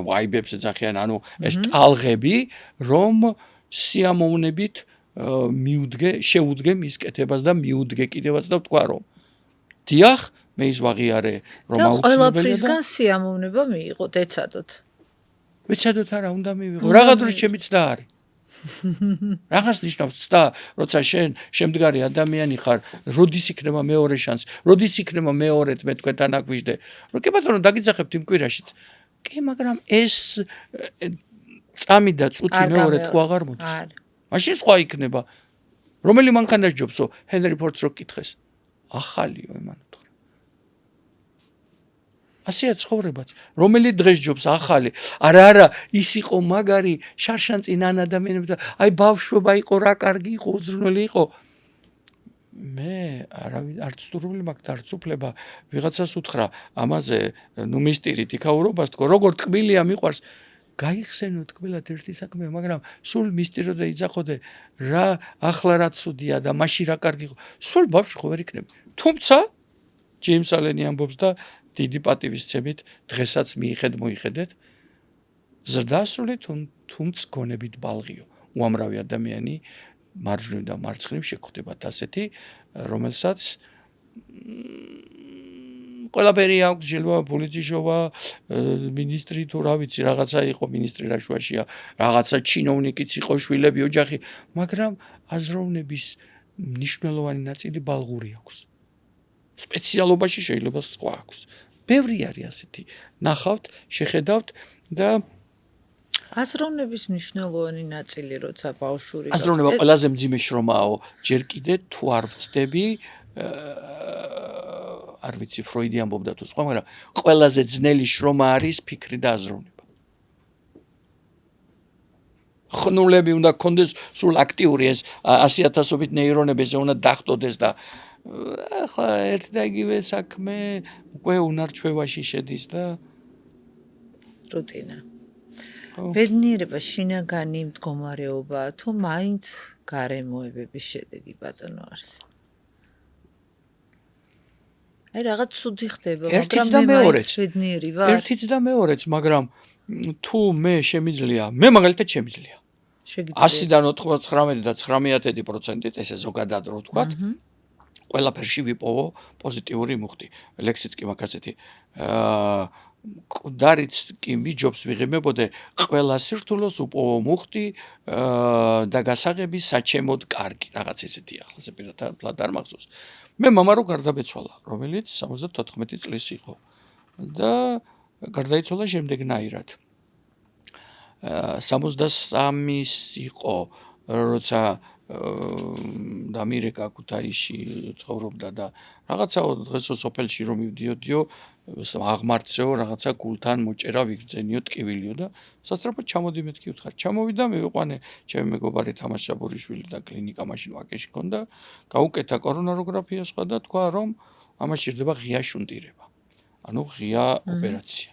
ვაიბებს ეძახიან, ანუ ეს ტალღები, რომ სიამოვნებით შეუდგე მის კეთებას და მიუდგე კიდევაც და ვთქვა, რომ დიახ, მე ის ვაღიარე, რომ აუცილებელია და ყველაფრისგან სიამოვნება მიიღოთ, ეცადოთ. ვეცადოთ არა, უნდა მივიღო. რაღაც დრო ჩემი ცდა არის. რაღაც ნიშნავს ცდა, როცა შენ შემდგარი ადამიანი ხარ, როდის იქნება მეორე შანსი, როდის იქნება მეორედ მე თქვენთან აგვიждე. რომ კი ბატონო, დაგიძახებთ იმ კვირაშიც. კი, მაგრამ ეს წამი და წუთი მეორედ ხო აღარ მოდის. მაშინ სხვა იქნება. რომელი მანქანა ჯობსო, ჰენრი ფორდს რო კითხეს. ახალიო იმან უთხრა. ასეა ცხოვრებაც. რომელი დღეს ჯობს ახალი. არა, ის იყო მაგარი, შარშანწინან ადამიანები და აი ბავშვობა იყო, რა კარგი იყო, უზრუნველი იყო. მე არც სტურვილი მაქვს, არც უფლება ვიღაცას უთხრა ამაზე, ნუ მისტირით იქაურობას თქო, როგორ ტკბილია მიყვარს. გაიხსენო ტკბილად ერთი საქმე, მაგრამ სულ მისტირო და იძახოდე, რა ახლა რა ცუდია და მაშინ რა კარგი იყო. სულ ბავშვი ხო ვერ იქნები. თუმცა ჯეიმს ალენი ამბობს და დიდი პატივისცემით დღესაც მოიხედეთ ზრდასრული თუმც გონებით ბალღიო. უამრავი ადამიანი მარჯვნივ და მარცხნივ შეგხვდებათ ასეთი, რომელსაც ყველაფერი აქვს, ჟილვა, ბულიძიშოვა, მინისტრი თუ რა ვიცი, რაღაცა იყო მინისტრი რაშუაშია, რაღაცა ჩინოვნიკიც იყო, შვილები, ოჯახი, მაგრამ აზროვნების მნიშვნელოვანი ნაწილი ბალღური აქვს. სპეციალობაში შეიძლება სხვა აქვს. ბევრი არის ასეთი. ნახავთ, შეხედავთ და აზროვნების მნიშვნელოვანი ნაწილი, როცა ბავშვური აზროვნება ყველაზე მძიმე შრომაო, ჯერ კიდე თუ არ ვწდები, არ ვიცი, ფროიდი ამბობდა თუ სხვა, მაგრამ ყველაზე ძნელი შრომა არის ფიქრი და აზროვნება. ხნულები უნდა გქონდეს სულ აქტიური ეს 100,000-ობით ნეირონები ესე უნდა დახვდეს და ახლა ერთ და იგივე საქმე უკვე უნარჩვევაში შედის და რუტინა. ბედნიერება შინაგანი მდგომარეობაა თუ მაინც გარემოებების შედეგი ბატონო არსი. აი რაღაც ცუდი ხდება, მაგრამ მე მაინც ბედნიერი ვარ. ერთიც და მეორეც, მაგრამ თუ მე შემიძლია, მე მაგალითად შემიძლია. 100-დან 99 და 9%-ით ესე ზოგადად რო ვთქვათ. ყველაფერში ვიპოვო პოზიტიური მუხტი. ლექსიც კი მაგ ასეთი მკვდარიც კი მიჯობს ვიღებებოდე ყველა სირთულოს უპოვო მუხტი და გასაღები საჩემოდ კარგი რაღაც ესეთი ახლა პირადად არ მახსოვს. მე მამა რო გარდაბეცვალა, რომელიც 74 წლის იყო და გარდაიცვალა შემდეგნაირად. 63-ის იყო, როცა დამირეკა ქუთაისში ცხოვრობდა და რაღაცა დღესო სოფელში რომ მივდიოდიო აღმართსეო რაღაცა გულთან მოჭერა ვიგრძენიო ტკივილიო და სასწრაფოდ ჩამოდი მეთქი უთხარ ჩამოვიდა მივიყვანე ჩემი მეგობარი თამაშ საბურიშვილი და კლინიკა მაშინ ვაკეში ქონდა გაუკეთა კორონაროგრაფია სხვა და თქვა რომ ამას სჭირდება ღია შუნტირება ანუ ღია ოპერაცია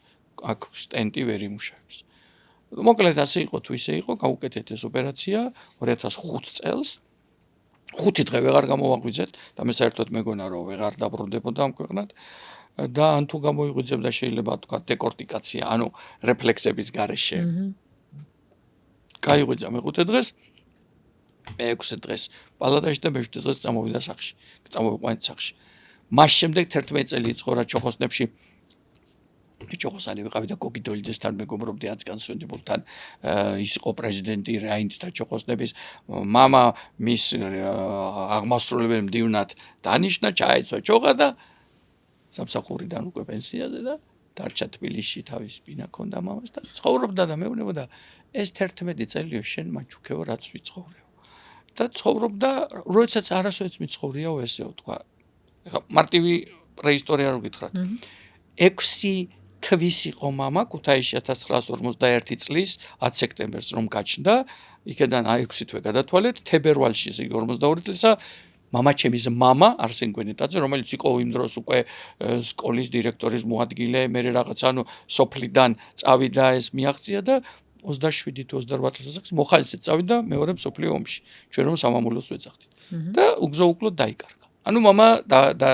აქ სტენტი ვერ იმუშავებს მოკლედ ასე იყო თუ ისე იყო გაუკეთეთ ეს ოპერაცია 2005 წელს 5 დღე ვეღარ გამოვაღვიძეთ და მე საერთოდ მეგონა რომ ვეღარ დაბრუნდებოდა ამ ქვეყნად და ან თუ გამოიღვიძებდა შეიძლება თქვა დეკორტიკაცია ანუ რეფლექსების გარეშე გაიღვიძა მე-5 დღეს მე-6 დღეს პალატაში და მე-7 დღეს წამოვიდა სახლში წამოვიყვანეთ სახლში მას შემდეგ 11 წელი იწყო რა ჩოხოსნებში ჩოხოსანი ვიყავი და გოგი დოლიძესთან მეგობრობდი აცგანსვენებულთან ის იყო პრეზიდენტი რაინდთა ჩოხოსნების მამა მის აღმასრულებელ მდივნად დანიშნა ჩაეცვა ჩოხა და სამსახურიდან უკვე პენსიაზე და დარჩა თბილისში თავის ბინა ქონდა მამას და ცხოვრობდა და მეუბნებოდა ეს 11 წელიო შენ მაჩუქეო რაც ვიცხოვრეო და ცხოვრობდა როდესაც არასოდეს მიცხოვრიაო ესეო თქვა ეხა მარტივი პრეისტორია რო გითხრათ 6 თვის იყო მამა ქუთაისში 1951 წლის 10 სექტემბერს რომ გაჩნდა იქედან 6 თვე გადათვალეთ თებერვალში ესე იგი 42 წლისა მამა ჩემის მამა არსენ გვენეტაძე რომელიც იყო იმ დროს უკვე სკოლის დირექტორის მოადგილე მე რაღაც ანუ სოფლიდან წავიდა ეს მიაღწია და 27 თუ 28 წელს მოხალისე წავიდა მეორე მსოფლიო ომში ჩვენ რომ სამამულოს ვეძახდით და უგზო-უკლოდ დაიკარგა ანუ მამა და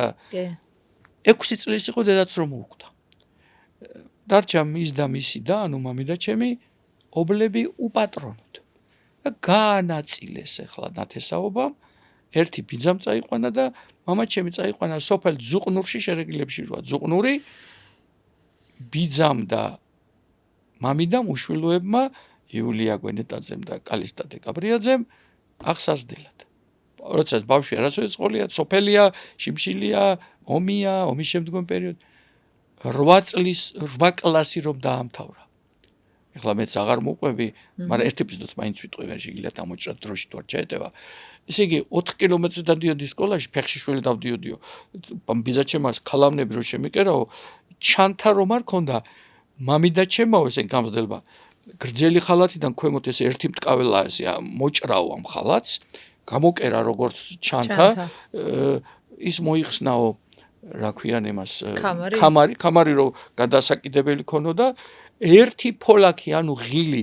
6 წლის იყო დედაც რომ მოუკვდა დარჩა მის და მისი და ანუ მამი და ჩემი ობლები უპატრონოდ და გაანაწილეს ახლა ნათესაობამ ერთი ბიძამ წაიყვანა და მამა ჩემი წაიყვანა სოფელ ძუყნურში შერეგილებში რვა ძუყნური ბიძამ და მამიდამ უშვილოებმა იულია გვენეტაძემ და კალისტა დეკაბრიაძემ აღსაზრდელად როდესაც ბავშვი არასოდეს ყოლია სოფელია შიმშილია ომია ომის შემდგომ პერიოდი 8 წლის 8 კლასი რომ დაამთავრა ეხლა მეც აღარ მოყვები მაგრამ ერთ ეპიზოდს მაინც ვიტყვი ვერ შეგიძლიათ ამოჭრათ დროში თუ არ ჩაეტევა ესე იგი 4 კილომეტრზე დავდიოდი სკოლაში ფეხში შველი დავდიოდიო ბიძაჩემას ქალამნები რო შემიკერაო ჩანთა რომ არ ქონდა მამი და ჩემაო ესე გამზდელბა გრძელი ხალათიდან ქვემოთ ეს ერთი მტკაველა ესე მოჭრაო ამ ხალათს გამოკერა როგორც ჩანთა ის მოიხსნაო რა ქვიან იმას კამარი რომ გადასაკიდებელი ქონოდა ერთი ფოლაკი ანუ ღილი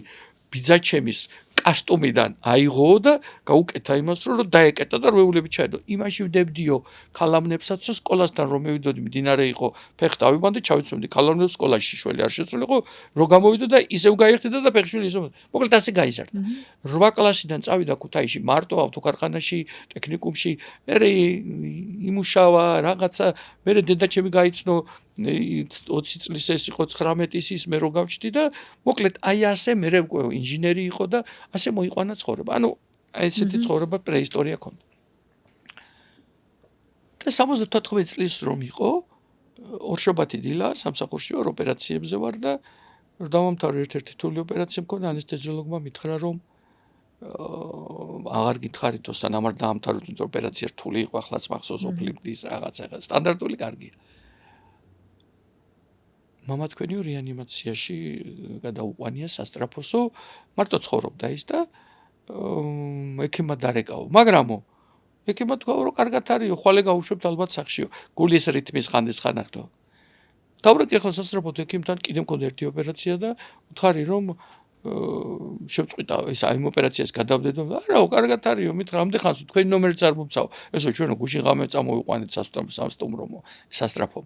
ბიძაჩემის კასტუმიდან აიღო და გაუკეთა იმას რომ დაეკეტა და რვეულები ჩაედო იმაში ვდებდიო ქალამნებსაც სკოლასთან რომ მევიდოდი მდინარე იყო ფეხ დავიბანდი ჩავიცვენდი ქალამნებს სკოლაში შველი არ შეცვლილიყო რომ გამოვიდო და ისევ გაიხდიდა და ფეხშვილი ისევ მოკლედ ასე გაიზარდა 8 კლასიდან წავიდა ქუთაისში მარტო ავტოკარხანაში ტექნიკუმში მე იმუშავა რაღაცა მე დედაჩემი გაიცნო 20 წლის ეს იყო 19-ის ის მე რო გავჩდი და მოკლედ აი ასე მე უკვე ინჟინერი იყო და ასე მოიყვანა ცხოვრება. ანუ ესეთი ცხოვრება პრეისტორია ქონდა. და 74 წლის რომ იყო ორშაბათი დილა სამსახურში ვარ ოპერაციებზე ვარ და დავამთავრე ერთ-ერთი რთული ოპერაცია მქონდა ანესთეზიოლოგმა მითხრა რომ აღარ გითხარითო სანამ არ დაამთავროთ იმიტომ ოპერაცია რთული იყო ახლაც მახსოვს ოფლიპდის რაღაცა სტანდარტული კარგია. მამა თქვენი რეანიმაციაში გადაუყვანია სასტრაფოსო მარტო ცხოვრობდა ის და ექიმად დარეკაო მაგრამო ექიმად თქვა რომ კარგად არისო ხვალე გაუშვებთ ალბათ სახშიო გულის რითმის ხანდისხან ახლა დავრეკე ახლა სასტრაფოთ ექიმთან კიდე მქონდა ერთი ოპერაცია და უთხარი რომ შევწყვიტა ეს ამ ოპერაციას გადავდედო არაო კარგად არისო მითხრა ამდენ ხანს თქვენი ნომერიც არ მომცაო ესო ჩვენო გუშინ ღამე წამოვიყვანეთ სასტუმრომო სასტრაფო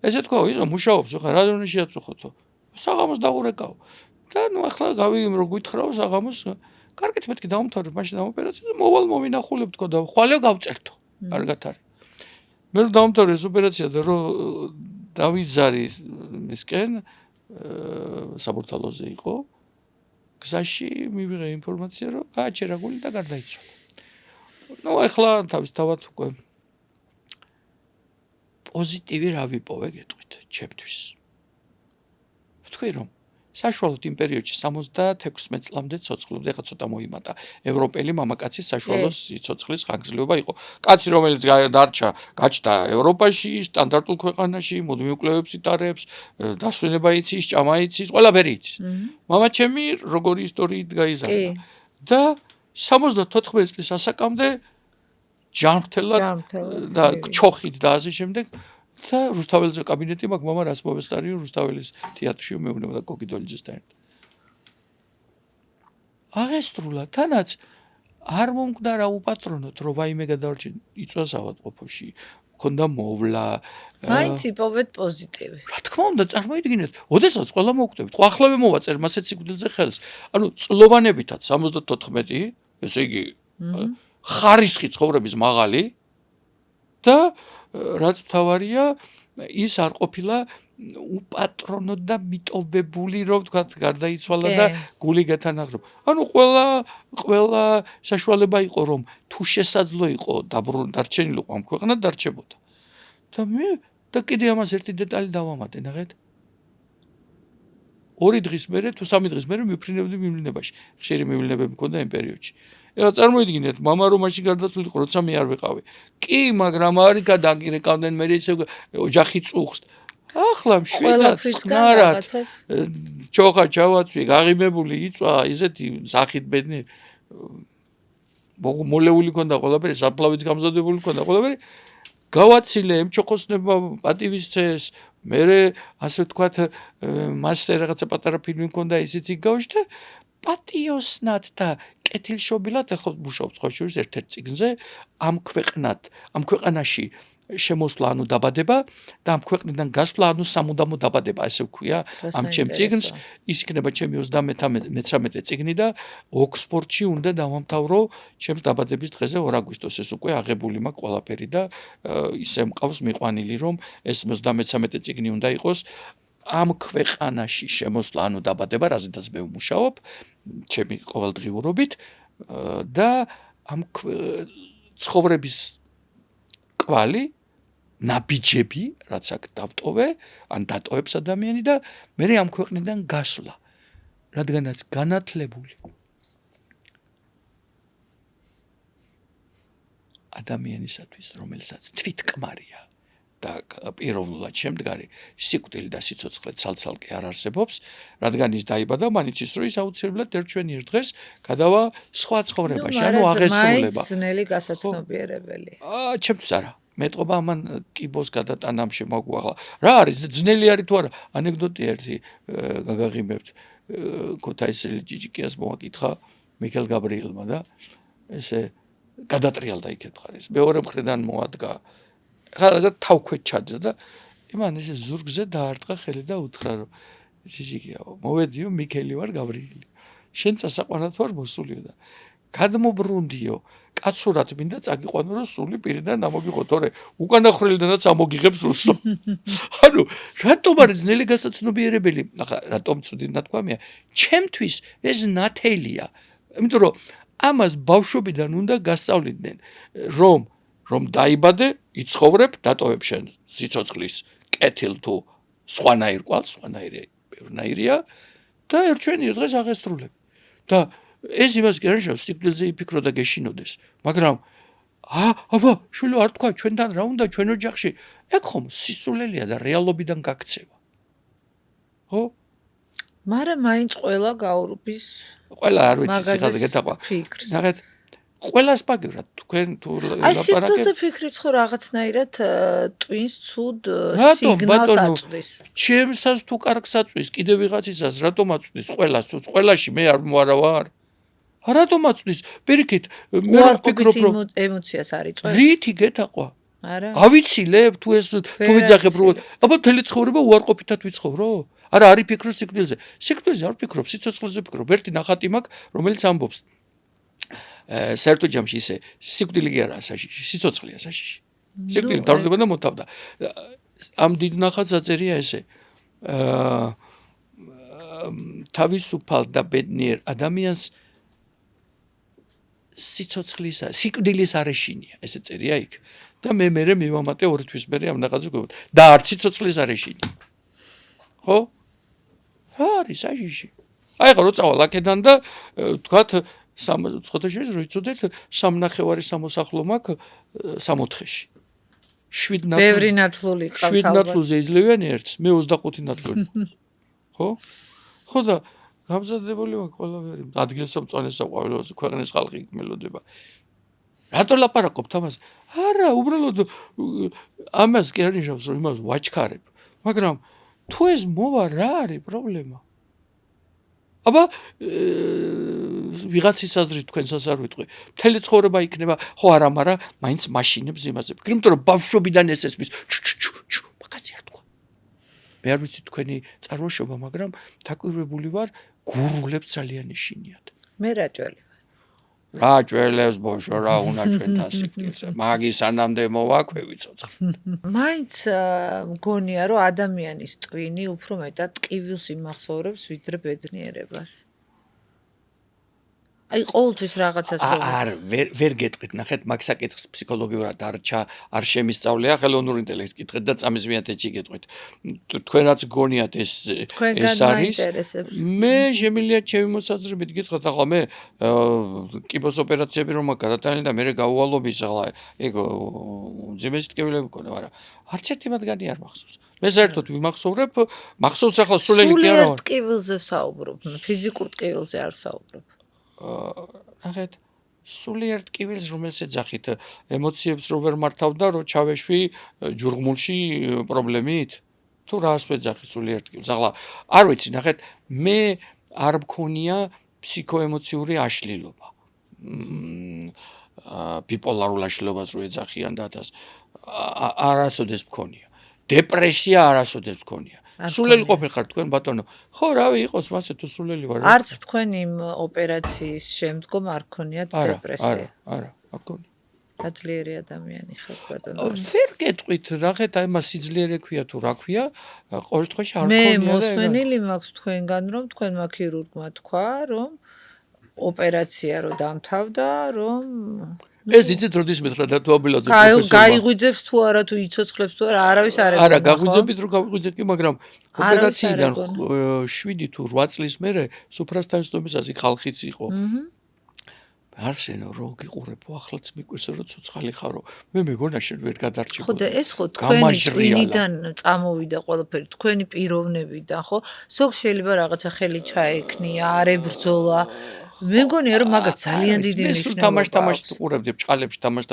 ესე თქვა ის მუშაობს ხა რა დონე შეაწუხოთო საღამოს დაურეკაო და ნუ ახლა გავიგე რომ გითხრაო საღამოს კარგით მეთქი დავამთავრებ მაშინ ამ ოპერაციას მოვალ მოვინახულებ თქო და ხვალე გავწერთო კარგად არის მე რომ დავამთავრე ეს ოპერაცია და რომ დავიზარი მისკენ საბურთალოზე იყო გზაში მივიღე ინფორმაცია რომ გააჩერა გული და გარდაიცვალა. ნუ ახლა თავისთავად უკვე პოზიტივი რა ვიპოვე გეტყვით ჩემთვის. ვთქვი რომ საშუალოდ იმ პერიოდში 76 წლამდე ცოცხლობდა, ეხლა ცოტა მოიმატა. ევროპელი მამაკაცის საშუალო სიცოცხლის ხანგრძლივობა იყო. კაცი რომელიც გაჩნდა ევროპაში, სტანდარტულ ქვეყანაში, მუდმივ კვლევებს იტარებს, დასვენება იცის, ჭამა იცის, ყველაფერი იცის. მამაჩემი როგორი ისტორიით გაიზარდა და 74 წლის ასაკამდე ჯანმრთელად და ჩოხით და ასე შემდეგ და რუსთაველიძე კაბინეტი მაგ მამა რას მოვესწარიო რუსთაველის თეატრში მეუბნება და კოკიდოლიძესთან ერთად. აღესრულა თანაც არ მომკვდარა უპატრონოთ რომ ვაიმე გადავარჩენ იწვას ავადმყოფოში მქონდა მოვლა მაინც იპოვეთ პოზიტივი. რა თქმა უნდა წარმოიდგინეთ ოდესაც ყველა მოვკვდებით ხო ახლავე მოვაწერ მასეთ სიკვდილზე ხელს ანუ წლოვანებითაც 74 ესე იგი ხარისხი ცხოვრების მაღალი და რაც მთავარია ის არ ყოფილა უპატრონო და მიტოვებული რომ თქვა გარდაიცვალა და გული გათანაყრა. ანუ ყველა საშუალება იყო რომ თუ შესაძლო იყო დარჩენილიყო ამ ქვეყანად დარჩებოდა. და მე და კიდე ამას ერთი დეტალი დავამატე ნახეთ. 2 დღის მერე თუ 3 დღის მერე მიფრინებდი მივლინებაში. ხშირი მივლინებები მქონდა იმ პერიოდში. ეხლა წარმოიდგინეთ, მამა რომ მაშინ გარდაცვლილიყო, როცა მე არ ვიყავი. კი, მაგრამ არ გადაგირეკავდნენ მე ისე ოჯახი წუხს. ახლა მშვიდად წყნარად ჩოხა ჩავაცვი, გაღიმებული იწვა, ისეთი სახით ბედნი მოლეული ქონდა ყველაფერი, საფლავიც გამზადებული ქონდა ყველაფერი. გავაცილე ემჩოხოსნება პატივისცეს, მე ასე ვთქვათ, მასზე რაღაცა პატარა ფილმი მქონდა, ისიც იგავში და პატიოსნად და კეთილშობილად ახლა მუშაობს ხო შორის ერთ-ერთ წიგნზე ამ ქვეყანაში შემოსვლა ანუ დაბადება და ამ ქვეყნიდან გასვლა ანუ სამუდამო დაბადება ასე ვქვია ამ ჩემ წიგნს ის იქნება ჩემი 33 წიგნი და ოქსფორდში უნდა დავამთავრო ჩემს დაბადების დღეზე 2 აგვისტოს ეს უკვე აღებული მაქვს ყველაფერი და ისე მყავს მიყვანილი რომ ეს 33 წიგნი უნდა იყოს ამ ქვეყანაში შემოსვლა ანუ დაბადება რაზედაც მე ვმუშაობ ჩემი ყოველდღიურობით და ამ ცხოვრების კვალი ნაბიჯები რაც აქ დავტოვე ან დატოვებს ადამიანი და მე ამ ქვეყნიდან გასვლა რადგანაც განათლებული ადამიანისათვის რომელსაც თვითკმარია და პიროვნულად შემდგარი სიკვდილი და სიცოცხლე ცალ-ცალკე არ არსებობს, რადგან ის დაიბადა, მან იცის, რომ ის აუცილებლად ერთ-ჩვენი ერთ დღეს გადავა სხვა ცხოვრებაში, ანუ აღესრულება. მაინც ძნელი გასაცნობიერებელი. ჩემთვის არა. მეტყობა ამან კიბოს გადატანა ამ შემოგვაღლა. რა არის ძნელი არის თუ არა? ანეკდოტი ერთი გაგაღიმებთ. ქუთაისელი ჯიჯიკიას მოვაკითხა მიქელ გაბრიელმა და ესე გადატრიალდა იქეთ მხარეს. მეორე მხრიდან მოადგა ხალხი თავქვეთ ჩაძა და იმან ესე ზურგზე დაარტყა ხელი და უთხრა რომ ჯიჯიკიაო მოვედიო მიქელი ვარ გაბრიელი შენ წასაყვანად ვარ მოსულიო და გადმობრუნდიო კაცურად მინდა წაგიყვანო რომ სული პირიდან ამოგიღო თორე უკანახრელიდანაც ამოგიღებს რუსო ანუ რატომ არის ძნელი გასაცნობიერებელი ახლა რატომ ცუდი ნათქვამია ჩემთვის ეს ნათელია იმიტომ რომ ამას ბავშვობიდან უნდა გასწავლიდნენ რომ დაიბადე, იცხოვრებ, დატოვებ შენ სიცოცხლის კეთილ თუ სხვანაირ კვალს, სხვანაირი ბევრნაირია და ერთ-ჩვენი ერთ დღეს აღესრულებ. და ეს იმას კი არ ნიშნავს, სიკვდილზე იფიქრო და გეშინოდეს, მაგრამ აბა, შვილო არ თქვა ჩვენთან რა უნდა ჩვენ ოჯახში? ეგ ხომ სისულელია და რეალობიდან გაქცევა. ხო? მაგრამ მაინც ყველა გაურბის ყველა არ ვიცი სიხაზე გეტაყვა. ნახეთ ყველას პაგევრად თქვენ თუ ლაპარაკებთ. აი სიკვდილზე ფიქრიც ხო რაღაცნაირად ტვინს ცუდ სიგნალს აწვდის. ჩემსაც თუ კარგს აწვის, კიდე ვიღაცისას რატომ აწვის ყველას? ყველაში მე არ ვარ. რატომ აწვის? პირიქით მე ვფიქრობ რომ ემოციას არ იწვევს. რითი გეტაყვა? არა. ავიცილებ თუ ვიძახებ რომ აბა მთელი ცხოვრება უარყოფითად ვიცხოვრო? არა არ ვფიქრო სიკვდილზე. სიკვდილზე არ ვფიქრობ, სიცოცხლეზე ვფიქრობ. ერთი ნახატი მაქვს, რომელიც ამბობს საერთო ჯამში ისე სიკვდილი კი არა საშიში, სიცოცხლეა საშიში. სიკვდილი მთავრდება და მოთავდა. ამ დიდ ნახატს აწერია ესე. თავისუფალ და ბედნიერ ადამიანს სიკვდილის არ ეშინია, ესე წერია იქ. და მე მივამატე 2 თვის მერე ამ ნახატზე გვეუბნებოდა. და არც სიცოცხლის არ ეშინია. ხო? არის აჟიში. აი ხო რო წავალ აქედან და თქვათ ცხოთაშორის რო იცოდეთ 3.5 სამოსახლო მაქვს 6-4-ში. 7 ბევრი ნათლული ყავთ 7 ნათლულზე იძლევიან ერთს, მე 25 ნათლული. ხო? ხო და გამზადებული მაქვს ყველაფერი. ადგილსამწვანეს საყვავილოზე ქვეყნის ხალხი იქ მელოდება. რატო ლაპარაკობთ ამას? არა, უბრალოდ ამას კი არ ნიშნავს, რომ იმას ვაჩქარებ. მაგრამ თუ ეს მოვა რა არის პრობლემა? აბა ვიღაცის აზრით თქვენსაც არ ვიტყვი. მთელი ცხოვრება იქნება, ხო არა, მაგრამ მაინც მაშინებს იმაზე. იმიტომ რომ ბავშვობიდან ეს ესმის მაგაზე არ თქვა. მე არ ვიცი თქვენი წარმოშობა, მაგრამ დაკვირვებული ვარ, გურულებს ძალიან ეშინიათ. მე რა ჭველი რა ჭველებს ბოშო რა უნდა ჩვენთან სიკვდილს. მაგის ანამდე მოვაქვევი ცოცხლ. მაინც მგონია რომ ადამიანის ტვინი უფრო მეტად ტკივილს იმახსოვრებს ვიდრე ბედნიერებას. აი ყოველთვის რაღაცას არ ვერ გეტყვით ნახეთ მაგ საკითხს ფსიქოლოგიურად არ შემისწავლია ხელოვნური ინტელექტს კითხეთ და წამის მიათეთში გეტყვით თქვენაც გონიათ ეს არის მე შემიძლია ჩემი მოსაზრებით გითხრათ ახლა მე კიბოს ოპერაციები რომ გადატანილი და მე გაუვალობის ახლა ეგ ძიმეს ტკივილები მქონდა მაგრამ არც ერთი მათგანი არ მახსოვს მე საერთოდ ვიმახსოვრებ მახსოვს ახლა სულელი კი არა სულიერ ტკივილზე საუბრობ ფიზიკურ ტკივილზე არ საუბრობ ნახეთ სულიერ ტკივილს რომელს ეძახით ემოციებს რო ვერ მართავდა რო ჩავეშვი ჯურღმულში პრობლემით თუ რას ვეძახი სულიერ ტკივილს ახლა არ ვიცი ნახეთ მე არ მქონია ფსიქოემოციური აშლილობა ბიპოლარულ აშლილობას რო ეძახიან დათას არასოდეს მქონია დეპრესია არასოდეს მქონია სულელი ყოფილ ხარ თქვენ ბატონო ხო რავი იყოს მასე თუ სულელი ვარ არც თქვენ იმ ოპერაციის შემდგომ არ გქონიათ დეპრესია არა არ გქონია რა ძლიერი ადამიანი ხარ ბატონო ვერ გეტყვით რახეთ აი მას სიძლიერე ქვია თუ რა ქვია ყოველ შემთხვევაში არ მე გქონია მოსმენილი მაქვს თქვენგან რომ თქვენმა ქირურგმა თქვა რომ ოპერაცია რო დამთავრდა რომ ეს იცით როდის მითხრა და თუ აბილაძე პროფესორმა გაიღვიძებს თუ არა თუ იცოცხლებს თუ არავის არ არა გაღვიძებით რომ გავიღვიძე კი მაგრამ ოპერაციიდან 7 თუ 8 წლის მერე სუფრასთან სტომისას იქ ხალხიც იყო არსენო რო გიყურებო ახლაც მიკვირს რომ ცოცხალი ხარო მე მეგონა შენ ვერ გადარჩებოდი ხო და ეს ხო თქვენი ტვინიდან წამოვიდა ყველაფერი თქვენი პიროვნებიდან ხო ზოგ შეიძლება რაღაცა ხელი ჩაექნია არ ებრძოლა მე მგონია რომ მაგას ძალიან დიდი მნიშვნელობა აქვს. თამაშ უყურებდი ბჭყალებში თამაშ.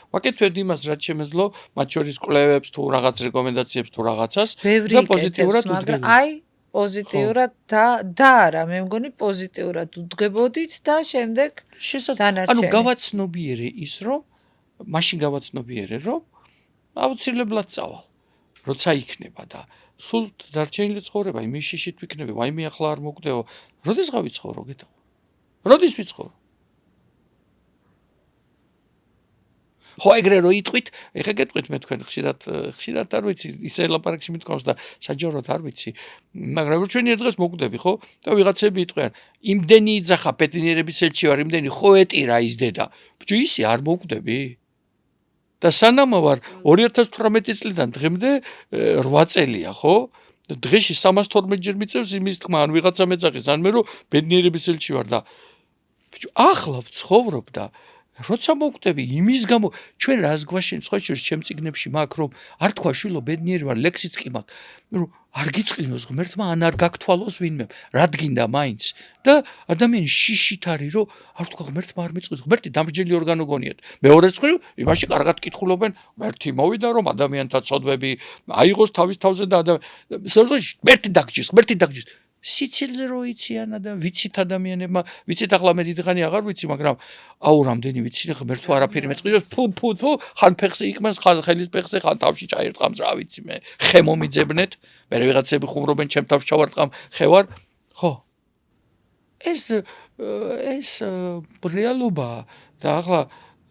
ვაკეთებ იმას რაც შემეძლო, მათ შორის კვლევებს თუ რაღაც რეკომენდაციებს თუ რაღაცას და პოზიტიურად უდგებოდი. აი პოზიტიურად და არა, მე მგონი პოზიტიურად უდგებოდით და შემდეგ შესაძლოა. ანუ გავაცნობიერე ის რომ მაშინ გავაცნობიერე რომ აუცილებლად წავალ. როცა იქნება და სულ დარჩენილი ცხოვრება იმის შიშით ვიქნები, ვაიმე ახლა არ მოგვდეო. როდის გავიცხოვრო გეტყვი? როდის ვიცხოვრო? ხო ეგრე რო იტყვით, ეხა გეტყვით მე თქვენ ხშირად არ ვიცი, ისე ლაპარაკში მithქვავს და საჯაროდ არ ვიცი. მაგრამ ჩვენი ერთ დღეს მოგვდები, ხო? და ვიღაცები იტყვიან, იმდენი იძახა პეტინიერების ელჩი ვარ, იმდენი ხო ეტირა ის დედა. ბიჭო ისე არ მოგვდები? და სანამ ვარ 2018 წლიდან დღემდე 8 წელია, ხო? დღეში 312 ჯერ მიწევს იმის თქმა, ან ვიღაცა მეძახის, ან მე რომ ბედნიერების ელჩი ვარ და ბიჭო, ახლა ვცხოვრობ და როცა მოვკვდები იმის გამო, ჩვენ რას გვაშენ სხვა შორის ჩემ წიგნებში მაქვს რომ არ თქვა შვილო ბედნიერი ვარ, ლექსიც კი მაქვს. რომ არ გიწყინოს ღმერთმა, ან არ გაგთვალოს ვინმე, რადგინდა მაინც. და ადამიანი შიშით არის რომ არ თქვა ღმერთმა არ მიწყინოს. ღმერთი დამსჯელი ორგანო გონიათ. მეორეს მხრივ, იმაში კარგად კითხულობენ, ღმერთი მოვიდა რომ ადამიანთა ცოდვები აიღოს თავის თავზე და ღმერთი დაგჯის. სიცილზე რო იციან ვიცით ადამიანებმა, ვიცით ახლა მე დიდხანი აღარ ვიცი, მაგრამ აუ რამდენი ვიცი ღმერთო არაფერი მეწყიდოს, ფუ, ხან ფეხზე იქმას, ხან ხელის ფეხზე, ხან თავში ჩაირტყამს, რა ვიცი მე, ხე მომიძებნეთ, მე ვიღაცები ხუმრობენ, ჩემ თავში ჩავარტყამ, ხე ვარ, ხო. ეს რეალობაა და ახლა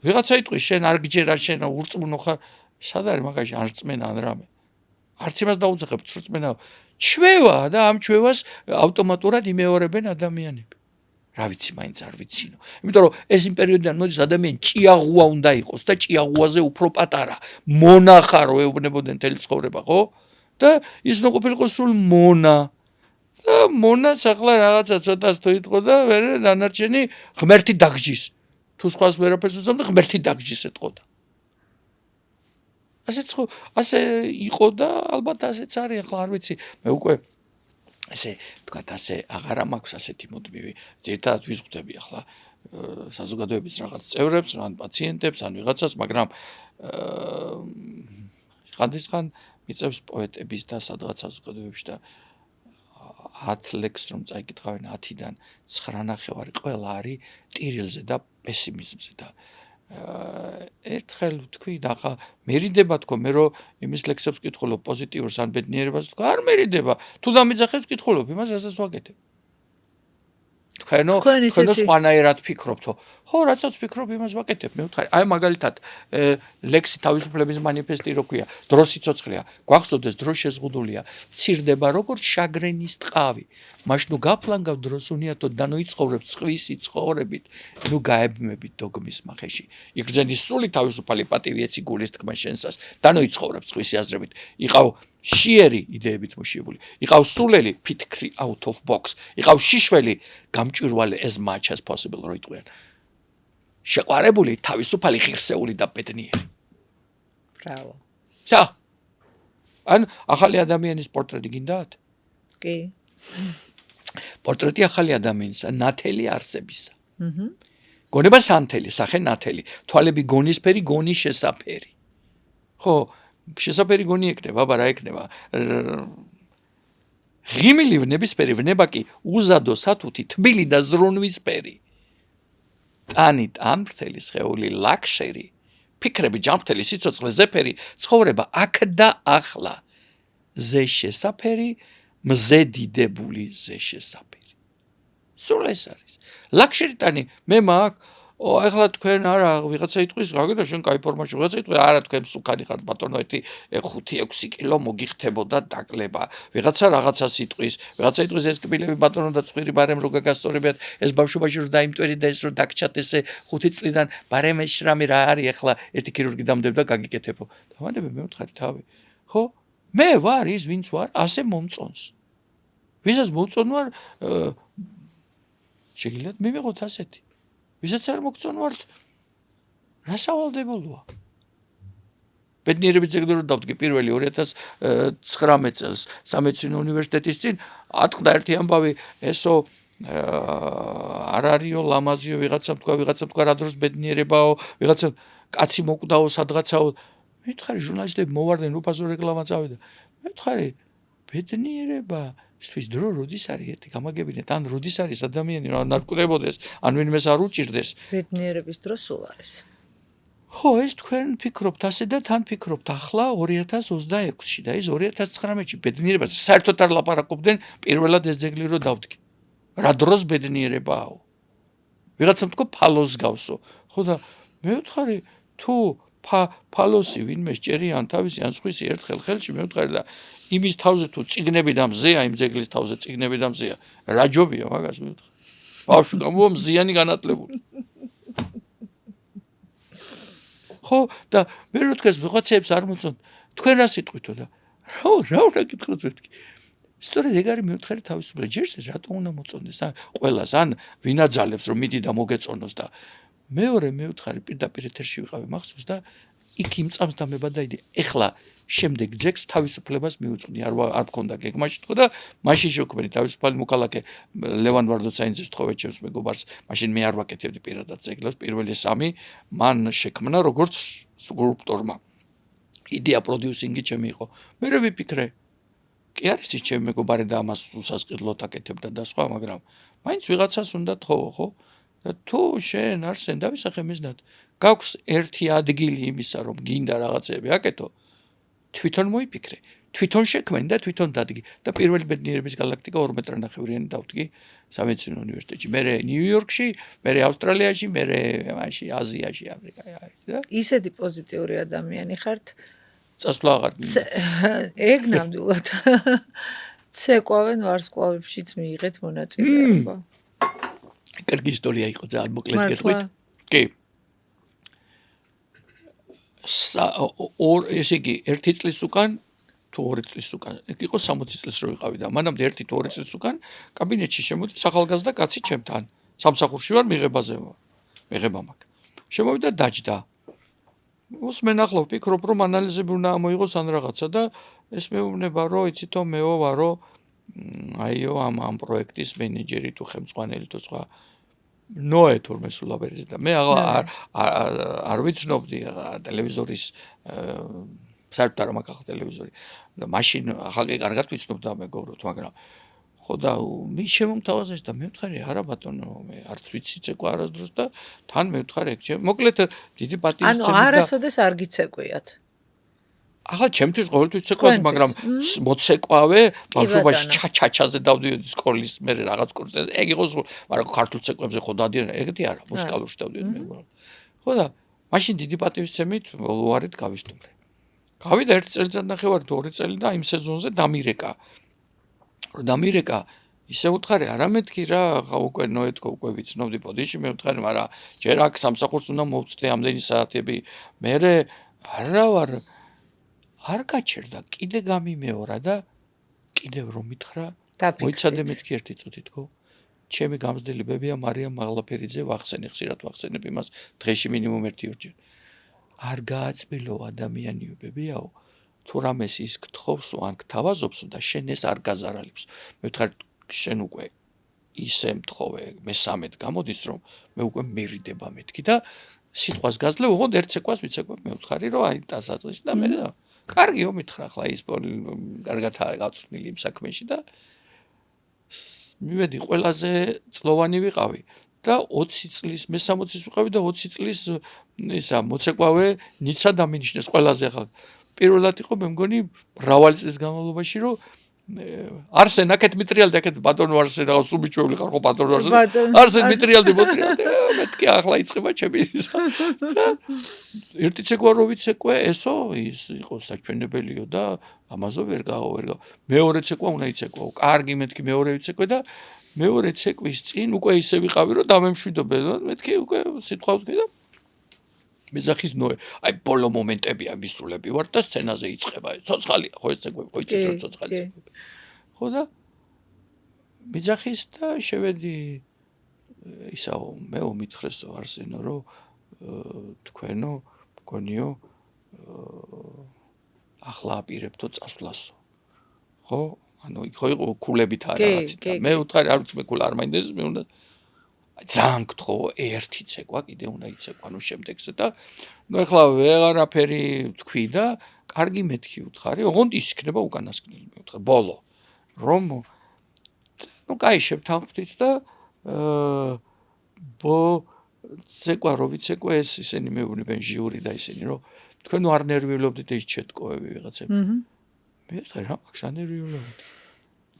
ვიღაცა იტყვის შენ არ გჯერა, შენ ურწმუნო ხარ, სად არის მაგაში არ წმენა ან რამე არც იმას დაუძახებ წრწმენა ჩვევა და ამ ჩვევას ავტომატურად იმეორებენ ადამიანები რა ვიცი მაინც არ ვიცინო იმიტომ რომ ეს იმ პერიოდიდან მოდის ადამიანი ჭიაღუა უნდა იყოს და ჭიაღუაზე უფრო პატარა მონახარო ეუბნებოდნენ თელი ცხოვრება ხო და ის უნდა ყოფილიყო სულ მონა და მონას ახლა რაღაცა ცოტას თუ იტყო და მერე დანარჩენი ღმერთი დაგჯის თუ სხვას ვერაფერს უზამდა ღმერთი დაგჯის ეთყოდა ასე იყო და ალბათ ასეც არის ახლა არ ვიცი მე უკვე ესე თქვა ასე აღარა მაქვს ასეთი მოდმივი ზირთად ვიზღუდები ახლა საზოგადოების რაღაც წევრებს ან პაციენტებს ან ვიღაცას მაგრამ ხანდისხან მიწევს პოეტების და სადღაც საზოგადოებებში და 10 ლექს რომ წაიკითხავენ 10-დან 9.5 ყველა არის ტირილზე და პესიმიზმზე და ერთხელ ვთქვი და ხა მერიდება თქო მე რომ იმის ლექსებს ვკითხულობ პოზიტიურს ან ბედნიერებას თქო არ მერიდება თუ დამიძახებს ვკითხულობ იმას რასაც ვაკეთებ თქვენო სხვანაირად ფიქრობთო ხო რაცაც ვფიქრობ იმას ვაკეთებ მე ვთხარი აი მაგალითად ლექსი თავისუფლების მანიფესტი რო ქვია დრო სიცოცხლეა გვახსოვდეს დრო შეზღუდულია მცირდება როგორც შაგრენის ტყავი მაშ ნუ გაფლანგავ დროს უნიათო დანოიცხოვრებ ცხვისი ცხოვრებით ნუ გაებმებით დოგმის მახეში იგრძენის სული თავისუფალი პატივი ეცი გულის თქმა შენსას დანოიცხოვრებ ცხვისი აზრებით იყავ შიერი იდეებით მოშიებული იყავ სულელი ფითქრი out of box იყავ შიშველი გამჭვირვალე as much as possible რო იტყვიან შეყვარებული თავისუფალი ღირსეული და ბედნიერი ბრავო სა ან ახალი ადამიანის პორტრეტი გინდათ კი პორტრეტი ახალი ადამიანისა ნათელი არსებისა გონება სანთელი სახე ნათელი თვალები გონისფერი გონის შესაფერი ხო შესაფერი გონი ეკნება აბა რა ეკნება ღიმილი ვნებისფერი ვნება კი უზადო სათუთი თბილი და ზრუნვისფერი ტანით ამრთელი სხეული ლაქშერი ფიქრები ჯანმრთელი სიცოცხლე ზეფერი ცხოვრება აქ და ახლა ზე შესაფერი მზე დიდებული ზე შესაფერი სულ ეს არის ლაქშერი ტანი მე მაქვს ახლა თქვენ არა ვიღაცა იტყვის გაგედა შენ კაი ფორმაში ვიღაცა იტყვი არა თქვენ სუკანი ხართ ბატონო ერთი 5-6 კილო მოგიხდებოდა დაკლება ვიღაცა რაღაცას იტყვის ვიღაცა იტყვის ეს კბილები ბატონო და წვირი ბარემ რო გაგასწორებიათ ეს ბავშვობაში რო დაიმტვერი და ეს რო დაგჭათ ესე 5 წლიდან ბარემ ეს შრამი რა არის ახლა ერთი ქირურგი დამდებდა გაგიკეთებო დავანები მე ვთხარი თავი ხო მე ვარ ის ვინც ვარ ასე მომწონს ვისაც მომწონ ვარ შეგიძლიათ მივიღოთ ასეთი ვისაც არ მოგწონ ვართ რა სავალდებელოა ბედნიერების ძეგლი რო დავდგე პირველი 2019 წელს სამედიცინო უნივერსიტეტის წინ ატყდა ერთი ამბავი ესო არ არისო ლამაზიო ვიღაცა თქვა რა დროს ბედნიერებაო ვიღაცა კაცი მოკვდაო სადღაცაო მე ვთხარი ჟურნალისტები მოვარდნენ უფასო რეკლამა წავიდა მე ვთხარი ბედნიერება ისთვის დრო როდის არის ერთი გამაგებინეთ ან როდის არის ადამიანი რომ არ კვდებოდეს ან ვინმეს არ უჭირდეს ბედნიერების დრო სულ არის ხო ეს თქვენ ფიქრობთ ასე და თან ფიქრობთ ახლა 2026-ში და ის 2019-ში ბედნიერებას საერთოდ არ ლაპარაკობდნენ პირველად ეს ძეგლი რო დავდგე რა დროს ბედნიერებაო ვიღაცამ თქვა ფალოს გავსო ხო და მე ვთხარი თუ ფალოსი ვინმე სჭერიან თავისი ან სხვისი ერთხელ ხელში მე ვთხარი და იმის თავზე თუ წიგნები და მზეა იმ ძეგლის თავზე წიგნები და მზეა რა ჯობია მაგას მე ვთხარი ბავშვი გამოვა მზიანი განათლებული ხო და მე რო თქვენ ვიღაცებს არ მოწონთ თქვენ რას იტყვითო და რა უნდა გითხრათ მეთქი სწორედ ეგ არის მე ვთხარი თავისუფლად ჯერს რატო უნდა მოწონდეს ან ყველას ან ვინ აძალებს რომ მიდი და მოგეწონოს და მეორე მე ვთხარი პირდაპირ ეთერში ვიყავი მახსოვს და იქ იმწამს და მებადაიდი ეხლა შემდეგ ძეგს თავისუფლებას მიუძღვნი არ მქონდა გეგმაში თქო და მაშინ შევქმნი თავისუფალი მოქალაქე ლევან ვარდოცაინძეს თხოვეთ ჩემს მეგობარს მაშინ მე არ ვაკეთებდი პირადად ძეგლებს პირველი 3 მან შექმნა როგორც სკულპტორმა იდეა პროდიუსინგი ჩემი იყო მე რა ვიფიქრე კი არის ის ჩემი მეგობარი და ამას უსასყიდლოდ აკეთებდა და სხვა მაგრამ მაინც ვიღაცას უნდა თხოვო ხო და თუ შენ არსენ დავისახე მიზნად გაქვს ერთი ადგილი იმისა რომ გინდა რაღაცები აკეთო თვითონ მოიფიქრე თვითონ შექმენი და თვითონ დადგი და პირველი ბედნიერების galaktika 2 მეტრანახევრიანი დავდგი სამედიცინო უნივერსიტეტში. მე ნიუ-იორკში, მე ავსტრალიაში, მე მაშინ აზიაში, ამერიკაში და ისეთი პოზიტიური ადამიანი ხართ. წასვლა აღარ ეგ ნამდვილად. ცეკვავენ ვარსკვლავებშიც მიიღეთ მონაწილეობა. კარგი ისტორია იყო ძალიან მოკლედ გეტყვით. კი. ესე იგი 1 წლის უკან თუ 2 წლის უკან, იყო 60 წლის რო ვიყავი და მანამდე 1 თუ 2 წლის უკან კაბინეტში შემოდის ახალგაზრდა კაცი ჩემთან. სამსახურში ვარ მიღებაზე ვარ. მიღება მაქვს. შემოვიდა დაჯდა. უსმენ ახლა ვფიქრობ რომ ანალიზები უნდა ამოიღოს ან რაღაცა და ეს მეუბნება რომ იცითო მეო ვარო აიო ამ პროექტის მენეჯერი თუ ხელმძღვანელი თუ სხვა ნოე თურმე სულაბერზე და მე არ ვიცნობდი ტელევიზორის საერთოდ არ მაქვს ტელევიზორი და მაშინ ახალგე კარგად ვიცნობდა მეგობრებო მაგრამ ხო და მე შემომთავაზეს და მე ვთხარი არა ბატონო მე არც ვიცი ცეკვა არასდროს და თან მე ვთხარი ეგ მოკლედ დიდი პატივისცემით და ანუ არასოდეს არ გიცეკვიათ ახლა ჩემთვის ყოველთვის ცეკვავდი მაგრამ მოცეკვავე ბავშვობაში ჩაჩაზე დავდიოდი სკოლის მე რაღაც კურსზე ეგ იყო მაგრამ ქართულ ცეკვებზე ხო დადიან ეგეთი არა მუსიკალურში დავდიოდი მე ხო და მაშინ დიდი პატივისცემით უარით გავისტუმრე გავიდა 1 წელიწადნახევარი თუ 2 წელი და იმ სეზონზე დამირეკა დამირეკა ისე უთხარი არა მეთქი რა ხა უკვე ნოეთქო უკვე ვიცნობდი პოდიში მე უთხარი მაგრამ ჯერ აქ სამსახურს უნდა მოვწდე ამდენი საათები მე არა ვარ არ გაჩერდა კიდე გამიმეორა და კიდევ რომ მითხრა მოიცადე მეთქი ერთი წუთით ხო ჩემი გამზრდელი ბებია მარიამ მაღლაფერიძე ვახსენე ხშირად ვახსენებ იმას დღეში მინიმუმ 1-2 არ გააწმილო ადამიანიო ბებიაო თუ რამეს ის გთხოვს ან გთავაზობს და შენ ეს არ გაზარალებს მე ვთქარ შენ უკვე ისე მთხოვე მესამედ გამოდის რომ მე უკვე მერიდება მეთქი და სიტყვას გაძლევ ოღონდ ერთ ცეკვას ვიცეკვებ მე ვთქარი რომ აი დასაწყისში და მე კარგიო მითხრა ხლა ის კარგათაა გავწრნილი იმ საქმეში და მივედი ყველაზე წლოვანი ვიყავი და 20 წლის მე 60 წლის ვიყავი და 20 წლის ისა მოცეკვავე ნიცა დამინიშნეს ყველაზე ახლა პირველად იყო მე მგონი მრავალი წლის განმავლობაში რომ არსენ აკეთ მიტრიალდი აკეთ ბატონო არსენ რაღაც სუბიჩვეული ხარ ხო ბატონო არსენ მიტრიალდი მოტრიალდი მეთქი ახლა იწყება ჩემი და ერთი ცეკვა რო ვიცეკვე ესო ის იყო საჩვენებელიო და ამაზე ვერ გავა მეორე ცეკვა უნდა იცეკვო კარგი მეთქი მეორე ვიცეკვე და მეორე ცეკვის წინ უკვე ისე ვიყავი რომ დამემშვიდობე მეთქი უკვე სიტყვა ვთქი და მეზახის ნოე აი ბოლო მომენტებია მისულები ვარ და სცენაზე იწყება ცოცხალია ხო ეს ცეკვები ხო იცით რომ ცოცხალი ცეკვები ხო და მეზახის და შევედი ისაო მე მითხრესო არსენო რომ თქვენო მგონიო ახლა აპირებთო წასვლასო ხო ანუ იქ იყო კულებით რაღაცით და მე ვთქარი არ ვიცი მე კულა არ მაინტერესებს მე უნდა ძალიან გთხოვო ერთი ცეკვა კიდე უნდა იცეკვა ანუ შემდეგზე და ნუ ახლა ვეღარაფერი თქვი და კარგი მეთქი ვთხარი ოღონდ ის იქნება უკანასკნელი მე ვთქარი ბოლო რომ ნუ კაი შევთანხმდით და ცეკვა რო ვიცეკვე ეს ისინი მეუბნებენ ჟიური და ისინი რომ თქვენ არ ნერვიულობდით ეს ჩეთკოები ვიღაცები მე ვთქარი რა მაქვს ანერვიულობდი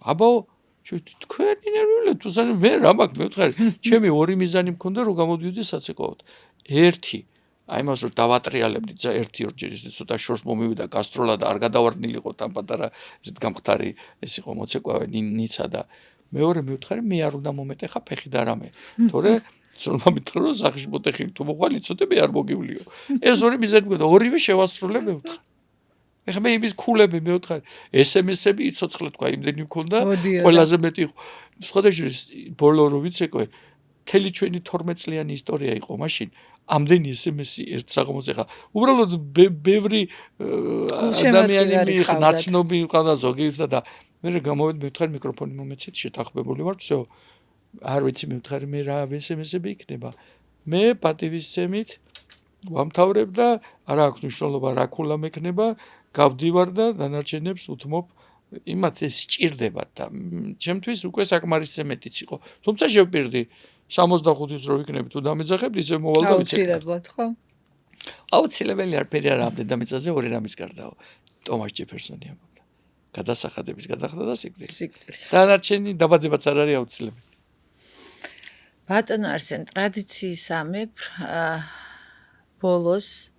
აბა თქვენი ნერვიულობთ თუ მე რა მაქვს მე ვთქარი ჩემი ორი მიზანი მქონდა რომ გამოდიოდი საცეკვაოდ ერთი აი მას რომ დავატრიალებდი 1-2 ჯერ ცოტა შორს მომივიდა გასტროლა და არ გადავარდნილიყო თან პატარა ესეთ გამختარი ეს იყო მოცეკვავე ნიცა და მეორე მე ვთქარი მე არ უნდა მომეტეხა ფეხი და რამე თორე ცოლმა მითხრა რომ სახში მოტეხილი თუ მოყვა იცოდე მე არ მოგივლიო ეს ორი მიზანი მქონდა ორივე შევასრულე მე ვთქარი ეხლა მე იმის ქულები მე ვთქარი SMS-ები იცოცხლე თქვა იმდენი მქონდა ყველაზე მეტი იყო სხვადასხვა ბოლო რო ვიცეკვე თელი ჩვენი 12 წლიანი ისტორია იყო მაშინ ამდენი SMS-ი ერთ საღამოზე ხა უბრალოდ ბევრი ადამიანი მიხნაცნობი ყავდა ზოგიერთსა და მე გამოვედი მე ვთქარი მიკროფონი მომეცეთ შეთანხმებული ვარ всё არ ვიცი მე ვთქარი მე რა SMS-ები იქნება მე პატივისცემით ვამთავრებ და არა აქვს მნიშვნელობა რა ქულა მექნება გავდივარ და დანარჩენებს უთმობ იმათ ეს სჭირდებათ და ჩემთვის უკვე საკმარისზე მეტიც იყო თუმცა შევპირდი 65-ის რო ვიქნები თუ დამეძახებდი ისე მოვალ და ვიცი აუცილებლად ხო აუცილებელი არაფერი არ ამდენ დამეწაზე ორი რამის გარდაო ტომას ჯეფერსონი ამბობდა გადასახადების გადახდა და სიკვდილი. დანარჩენი დაბადებაც არ არის აუცილებელი. ბატონო არსენ, ტრადიციის ამებრ ბოლოს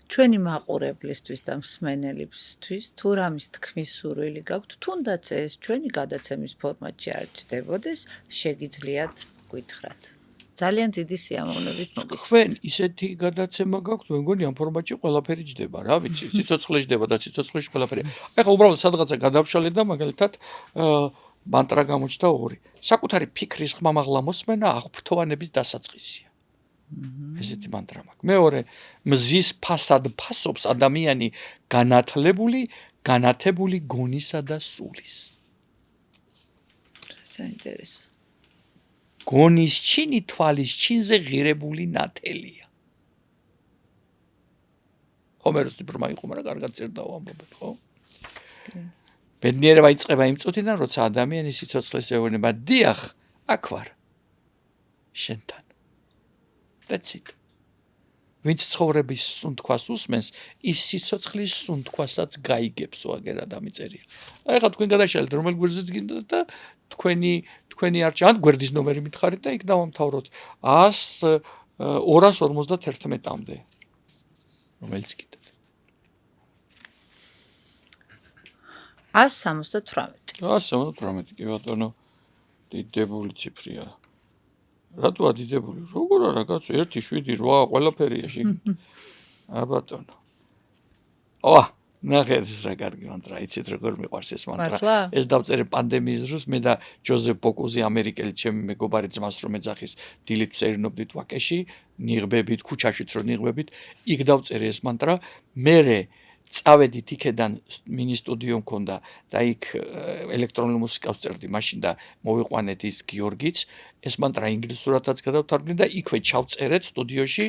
ჩვენი მაყურებლისთვის და მსმენელისთვის თუ რამის თქმის სურვილი გაქვთ, თუნდაც ეს ჩვენი გადაცემის ფორმატში არ ჩნდებოდეს, შეგიძლიათ გითხრათ. ძალიან დიდი სიამოვნებით მოგისმენთ. თქვენ ისეთი გადაცემა გაქვთ, მე მგონი ამ ფორმატში ყველაფერი ჯდება, რა ვიცი, სიცოცხლე ჯდება და სიცოცხლეში ყველაფერი. ეხლა უბრალოდ სადღაცა გადავშალე და მაგალითად მანტრა გამოჩნდა 2. საკუთარი ფიქრის ხმამაღლა მოსმენა აღფრთოვანების დასაწყისია. ესეთი მანტრა მაქვს. მეორე, მზის ფასად ფასობს ადამიანი განათებული გონისა და სულის. საინტერესო. გონის ჩინი თვალის ჩინზე ღირებული ნათელია. ჰომეროს ბრმა იყო, მაგრამ კარგად წერდა ამბობენ, ხო? ბედნიერება იწყება იმ წუთიდან, როცა ადამიანი სიცოცხლეს ეუბნება, დიახ, აქ ვარ. შენთან. That's it. ვინც ცხოვრების სუნთქვას usmens, ის სიცოცხლის სუნთქვასაც გაიგებსო, აგერა დამიწერია. ეხლა თქვენ გადაშალეთ რომელ გვერდზეც გინდათ და თქვენი არჩევანი, ან გვერდის ნომერი მითხარით და იქ დავამთავროთ 251-მდე. რომელიც გინდათ. 178. 178 კი ბატონო. დიდებული ციფრია. რატოა დიდებული? როგორ არა კაცო, 1 7 8 ყველაფერია შეგ. ბატონო. ნახეთ ეს რა კარგი მანტრა, იცით როგორ მიყვარს ეს მანტრა. ეს დავწერე პანდემიის დროს მე და ჯოზეფ ბოკუზი ამერიკელი ჩემი მეგობარი ძმას რომ ეძახის დილით ვწერნობდით ვაკეში, ნიღბებით, ქუჩაშიც რო ნიღბებით, იქ დავწერე ეს მანტრა. მე წავედით იქედან მინი სტუდიო მქონდა და იქ ელექტრონულ მუსიკას წერდი მაშინ და მოვიყვანეთ ის გიორგიც ეს მანტრა ინგლისურადაც გადავთარგმნე და იქვე ჩავწერეთ სტუდიოში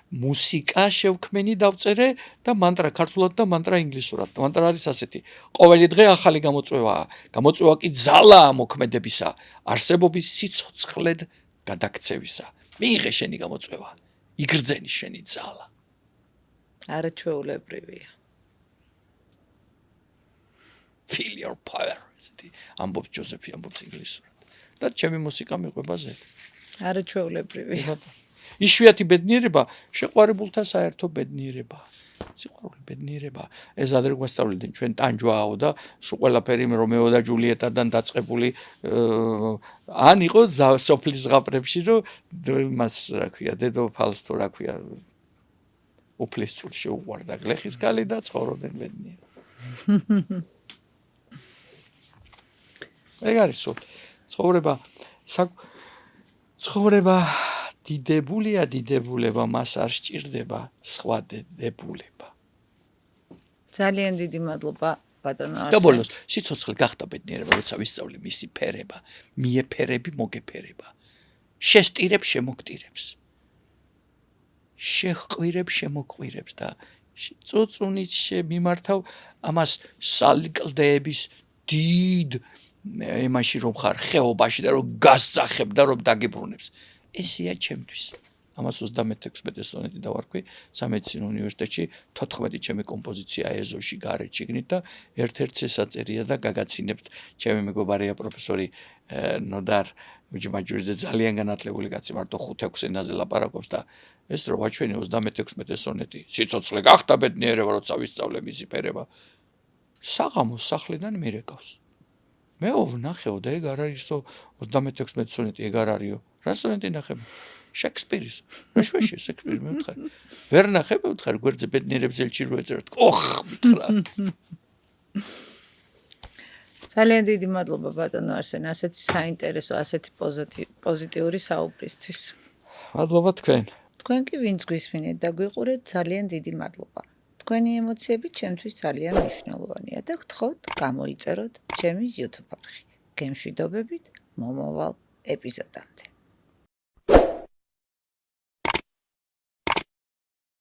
მუსიკა შევქმენი დავწერე და მანტრა ქართულად და მანტრა ინგლისურად. მანტრა არის ასეთი: ყოველი დღე ახალი გამოწვევაა. გამოწვევა კი ძალაა მოქმედებისა, არსებობის სიცოცხლედ გადაქცევისა. მიიღე შენი გამოწვევა. იგრძენი შენი ძალა. არაჩვეულებრივია. Feel your power. ამბობს ჯოზეფი, ამბობს ინგლისურად. და ჩემი მუსიკა მიყვება ზე. არაჩვეულებრივია. იშვიათი ბედნიერება შეყვარებულთა საერთო ბედნიერება. სიყვარული ბედნიერება. ეს ადრე გვასწავლდნენ ჩვენ ტანჯვაო და სულ ყველაფერი რომეო და ჯულიეტადან დაწყებული ან იყო სოფლის ზღაპრებში რომ მას რა ქვია დედოფალს თუ რა ქვია უფლის სულ შეუყვარდა გლეხის კალი და ცხოვრობდნენ ბედნიერად. ეგ არის სულ ცხოვრება დიდებულება მას არ სჭირდება სხვა დებულება. ძალიან დიდი მადლობა ბატონო არსენ. და ბოლოს სიცოცხლე გახდა ბედნიერება, როცა ვისწავლე მისი ფერება, მიეფერები მოგეფერება. შეესტირებ შემოგტირებს. შეჰყვირებ შემოყვირებს და წუწუნით შემიმართავ ამას სალკლდეების დიდ იმაში რომ ხარ ხეობაში და რომ გასძახებ და რომ დაგიბრუნებს. ესეა ჩემთვის. ამას 36 სონეტი დავარქვი სამედიცინო უნივერსიტეტში 14 ჩემი კომპოზიცია ეზოში გარეთ შიგნით და ერთ-ერთ წესაწერია და გაგაცინებთ ჩემი მეგობარია პროფესორი ნოდარ უჯმაჯურიძე ძალიან განათლებული კაცი მარტო 5-6 ენაზე ლაპარაკობს და ეს რო ვაჩვენე 36 სონეტი სიცოცხლე გახდა ბედნიერება როცა ვისწავლე მისი ფერება საღამოს სახლიდან მირეკავს მე ვნახეო და ეგ არ არისო 36 სონეტი ეგ არ არისო რა სონეტი ნახებ შექსპირის მეშვეშე შექსპირი მე ვთხარ ვერ ნახებ ვთხარ გვერდზე ბედნიერების ელჩი რო ეწერთ ოხ ვთხრა ძალიან დიდი მადლობა ბატონო არსენ ასეთი საინტერესო ასეთი პოზიტიური საუბრისთვის მადლობა თქვენ კი ვინც გვისმინეთ და გვიყურეთ ძალიან დიდი მადლობა თქვენი ემოციები ჩემთვის ძალიან მნიშვნელოვანია და გთხოვთ გამოიწეროთ ჩემი YouTube არხი გემშვიდობებით მომავალ ეპიზოდამდე